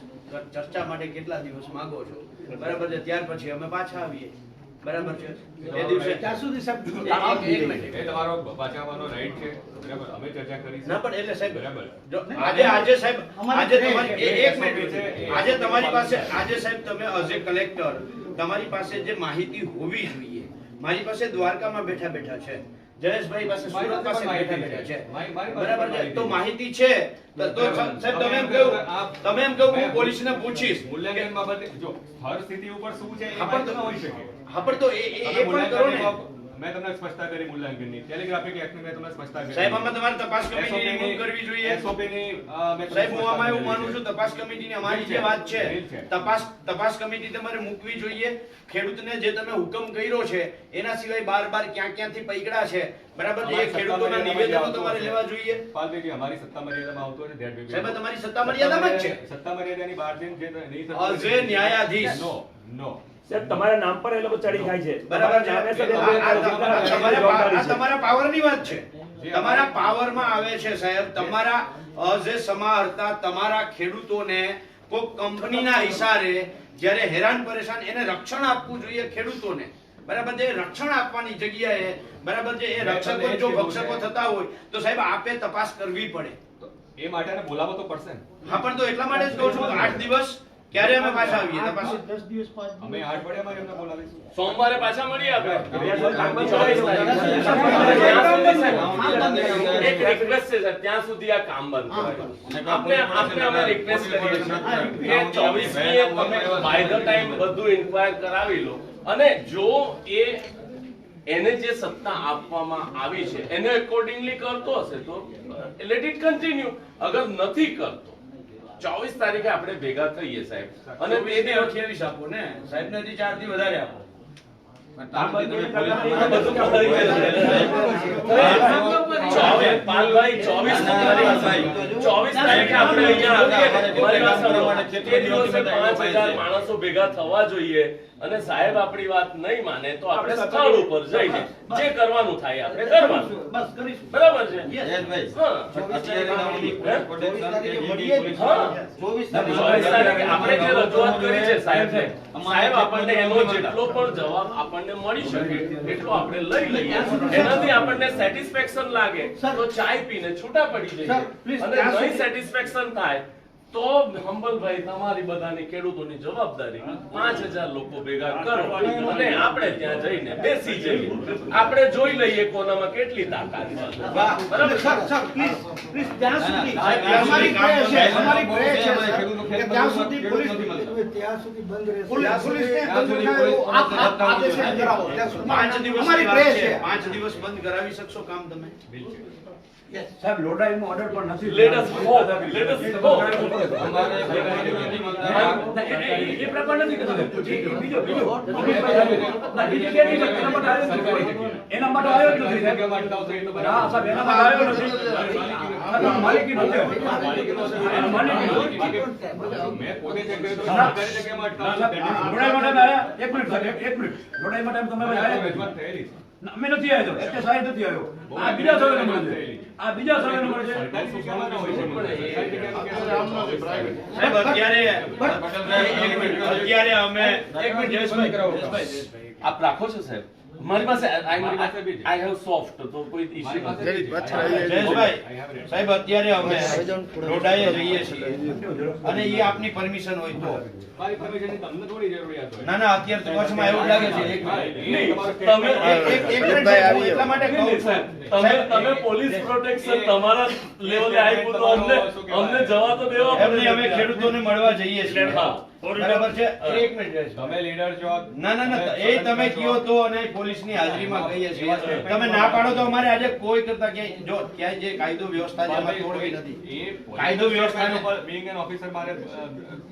ચર્ચા માટે કેટલા દિવસ માંગો છો? બરાબર છે. ત્યાર પછી અમે પાછા આવીએ. બરાબર છે. એ દિવસે ત્યાં સુધી સાહેબ એક મિનિટ એ તમારો બચાવવાનો રાઈટ છે. બરાબર, અમે ચર્ચા કરીશું. ના પણ એટલે સાહેબ બરાબર. જો આજે સાહેબ આજે તમારી એક મિનિટ આજે તમારી પાસે આજે સાહેબ તમે એઝ એ કલેક્ટર તમારી પાસે જે માહિતી હોવી જોઈએ. મારી પાસે દ્વારકામાં બેઠા છે, જયેશભાઈ પાસે સુરત પાસે બેઠા છે. બરાબર છે. તો માહિતી છે તો સાહેબ તમે એમ કહ્યું હું પોલીસને પૂછીશ મૂલ્યાંકન બાબતે જો હર સ્થિતિ ઉપર શું છે એ હા, માહિતી ન હોઈ શકે. હા પણ તો એ પણ કરો ને મેં તમને સ્પષ્ટતા કરી મૂલ્યાંકનની, ટેલિગ્રાફિક એક્ટની મેં તમને સ્પષ્ટતા કરી. સાહેબ આમાં તમારે તપાસ કમિટીની નિમણૂક કરવી જોઈએ. SOP ની મેં સાહેબ હું આમાં એવું માનું છું તપાસ કમિટીની અમારી જે વાત છે તપાસ કમિટી તમારે મૂકવી જોઈએ. ખેડૂતને જે તમે હુકમ કર્યો છે એના સિવાય બાર ક્યાંથી પૈકડા છે, બરાબર છે, એ ખેડૂતોના નિવેદનો તમારે લેવા જોઈએ. પાલભાઈ અમારી સત્તા મર્યાદામાં આવતો છે that will be- સાહેબ તમારી સત્તા મર્યાદામાં જ છે. સત્તા મર્યાદાની બહાર જઈને જે નહીં થતું As a ન્યાયાધીશ. નો સાહેબ તમારા નામ પર એ લોકો ચડી જાય છે. બરાબર છે. નામે સાથે આ તમારા પાવરની વાત છે. તમારા પાવરમાં આવે છે સાહેબ. તમારા as a સમાહર્તા તમારા ખેડૂતોને કોઈ કંપનીના ઈશારે જ્યારે હેરાન પરેશાન એને રક્ષણ આપવું જોઈએ ખેડૂતોને. બરાબર છે. રક્ષણ આપવાની જગ્યાએ બરાબર છે એ રક્ષકો જો ભક્ષકો થતા હોય તો સાહેબ આપે તપાસ કરવી પડે. એ માટે બોલાવો તો પડશે ને. હા પણ તો એટલા માટે જ કહું છું 8 દિવસ ક્યારે અમે પાછા આવીએ તપાસ? 10 દિવસ 5 અમે 8 અઠવાડિયામાં એમને બોલાવીશું. સોમવારે પાછા મળીએ આપણે. એક રિક્વેસ્ટ છે સર, ત્યાં સુધી આ કામ બંધ કરાય. આપણે અમે રિક્વેસ્ટ કરીએ છીએ કે 24મીએ તમે બાય ધ ટાઈમ બધું ઇન્ક્વાયર કરાવી લો અને જો એને જે સત્તા આપવામાં આવી છે એને અકોર્ડિંગલી કરતો હશે તો લેટ ઇટ કન્ટિન્યુ. અગર નથી કરતો 24 તારીખે આપણે ભેગા થઈએ સાહેબ અને 2 દિવસ 28 આપો ને સાહેબ ને 4 દી વધારે આપો. પાલભાઈ 24 તારીખે આપણે અહીંયા આવીએ તે દિવસે 5000 માણસો ભેગા થવા જોઈએ અને સાહેબ આપણી વાત નહીં માને તો આપણે સ્થળ ઉપર જઈને જે કરવાનું થાય આપણે કરવાનું. બસ કરીશું. બરાબર છે. જયેશભાઈ, હા. આપણે જે રજૂઆત કરી છે સાહેબ આપણને એનો જેટલો પણ જવાબ આપણને મળી શકે એટલો આપણે લઈ લઈએ. એનાથી આપણને સેટિસ્ફેક્શન લાગે તો ચાય પીને છૂટા પડી જઈએ અને નહીં સેટિસ્ફેક્શન થાય તો હંબલભાઈ તમારી બધાની ખેડૂતોની જવાબદારી 5000 લોકો ભેગા કરો અને આપણે ત્યાં જઈને બેસી જઈએ. આપણે જોઈ લઈએ કોનામાં કેટલી તાકાત છે. બરાબર સર પ્લીઝ ત્યાં સુધી અમારી પ્રે છે કે ત્યાં સુધી પોલીસ બંધ રહેશે. પોલીસને આદેશ કરાવો. 5 દિવસ અમારી પ્રે છે. 5 દિવસ બંધ કરાવી શકશો કામ તમે? સાહેબ લોડાઈનો ઓર્ડર પણ નથી. Let us hope. Let us hope. અમારે એ પ્રકાર નથી કરતો. બીજો એના માટે આવ્યો જ નથી. હા સાહેબ, એના માટે આવ્યો નથી. માલિકી નથી. મેં પોતે ચેક કર્યું તો ના. સરકારી જગ્યામાં અટકાવતો. જોડાઈ માટે આવ્યા. એક મિનિટ સાહેબ, એક મિનિટ. જોડાઈ માટે તમે આવ્યા. રજૂઆત થયેલી છે. અમે નથી આવ્યો. એટલે સાહેબ નથી આવ્યો. આ બીજા સર્વે નંબર છે. આ બીજા સર્વે નંબર છે. સરકારી જગ્યામાં ના હોય છે. સરકારી જગ્યામાં કેસ સાહેબ અત્યારે અમે એક મિનિટ જયેશભાઈ આપ રાખો છો સાહેબ? મારી પાસે આઈ હેવ સોફ્ટ, તો કોઈ ઈશ્યુ નથી. જયેશભાઈ સાહેબ અત્યારે અમે રોડાએ જઈએ છીએ અને એ આપની પરમિશન હોય તો મારી પરમિશનની તમને થોડી જરૂરિયાત હોય. ના અત્યારે તો કચ્છમાં એવું જ લાગે છે એક તમે એટલા માટે કહું છું તમે પોલીસ પ્રોટેક્શન તમારા લેવલે આપ્યું તો અમને જવા તો દેવા એમને અમે ખેડૂતોને મળવા જઈએ છીએ બરાબર છે એક મિનિટ જયેશભાઈ. તમે લીડર છો. ના એ તમે કયો તો અને પોલીસની હાજરીમાં કહીએ છીએ તમે ના પાડો તો અમારે આજે કોઈ કરતા ક્યાંય જો ક્યાંય જે કાયદો વ્યવસ્થા છે એમાં તોડવી નથી. કાયદો વ્યવસ્થાનો being an officer મારે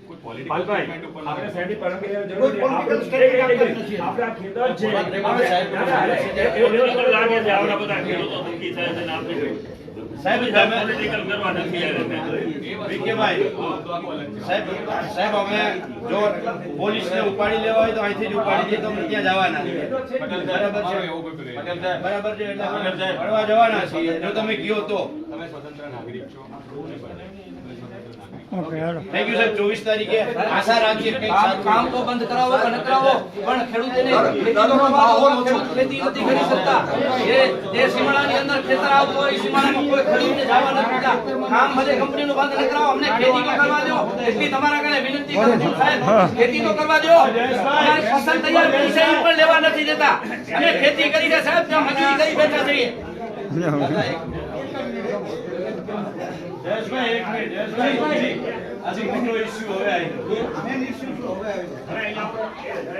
કોઈ પોલિટિકલ પાલભાઈ, સ્ટેટમેન્ટ ઉપર આપણે નથી. સાહેબની પરવાનગી લેવા જરૂર કોઈ નથી. political આપણે statement આપતા આપણે નથી. આ ખેતર છે. સાહેબ, એ લેવલ પર લાગે છે. આવડા બધા ખેડૂતો દુઃખી થાય છે ને આપણે સાહેબ તમે પોલિટિકલ કરવા નથી આવ્યા. વિકેભાઈ સાહેબ અમે જો પોલીસને ઉપાડી લેવા હોય તો અહીંથી જ ઉપાડી દઈએ તો અમે ત્યાં જવાના છીએ. પટેલ બરાબર સાહેબ, છે મારો એવું કોઈ પ્રેમ. પટેલ સાહેબ, બરાબર છે એટલે અમે મળવા જવાના છીએ જો તમે કયો તો. તમે સ્વતંત્ર નાગરિક છો. થેન્ક યુ સાહેબ 24 તારીખે આશા રાખીએ કંઈક સારું કામ તો બંધ કરાવો કે ન કરાવો, પણ ખેડૂતોને ખેતી તો કરવા દો. ખેડૂત ખેતી નથી કરી શકતા. જે સીમાડાની અંદર ખેતર આવતો હોય, સીમાડામાં કોઈ ખેડૂતને જવા નથી દેતા. કામ બધે કંપનીનું બંધ ન કરાવો, અમને ખેતી તો કરવા દો. એટલી તમારા કારણે વિનંતી કરું છું સાહેબ, ખેતી તો કરવા દો. અમારી ફસલ તૈયાર કરી છે, એ પણ લેવા નથી દેતા. અમે ખેતી કરી છે સાહેબ, ત્યાં મજૂરી કરી બેઠા છીએ. જયેશભાઈ એક મિનિટ જયેશભાઈ આજે મોટો ઇશ્યુ હવે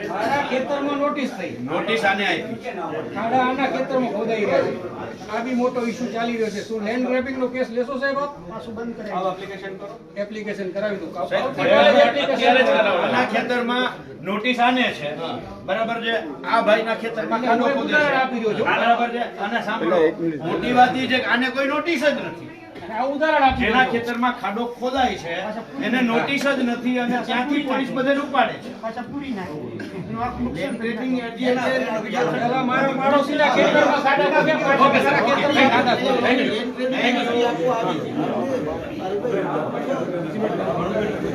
મારા ખેતરમાં નોટિસ થઈ. નોટિસ આને આપી ખાડા આના ખેતરમાં ખોદાઈ રહ્યા છે. આ બી મોટો ઇશ્યુ ચાલી રહ્યો છે. શું લેન્ડ ગ્રેબિંગ નો કેસ લેશો સાહેબ આપ? આવો એપ્લિકેશન કરો. એપ્લિકેશન કરાવી દો. આના ખેતરમાં નોટિસ આને છે બરાબર છે આ ભાઈના ખેતરમાં ખાડો ખોદે છે આપી દો છો. બરાબર છે અને સાંભળો મોટી વાત એ છે કે આને કોઈ નોટિસ જ નથી. આ ઉદાહરણ આપી જેના દો. ખેતરમાં ખાડો ખોદાય છે એને નોટિસ જ નથી અને ત્યાંથી પોલીસ બધે ઉપાડે છે પેલા મારા પાડોશીના ખેતરમાં ખાડા ખોદ્યા. ઓકે, સારા ખેતરમાં ખાડા ખોદ્યા.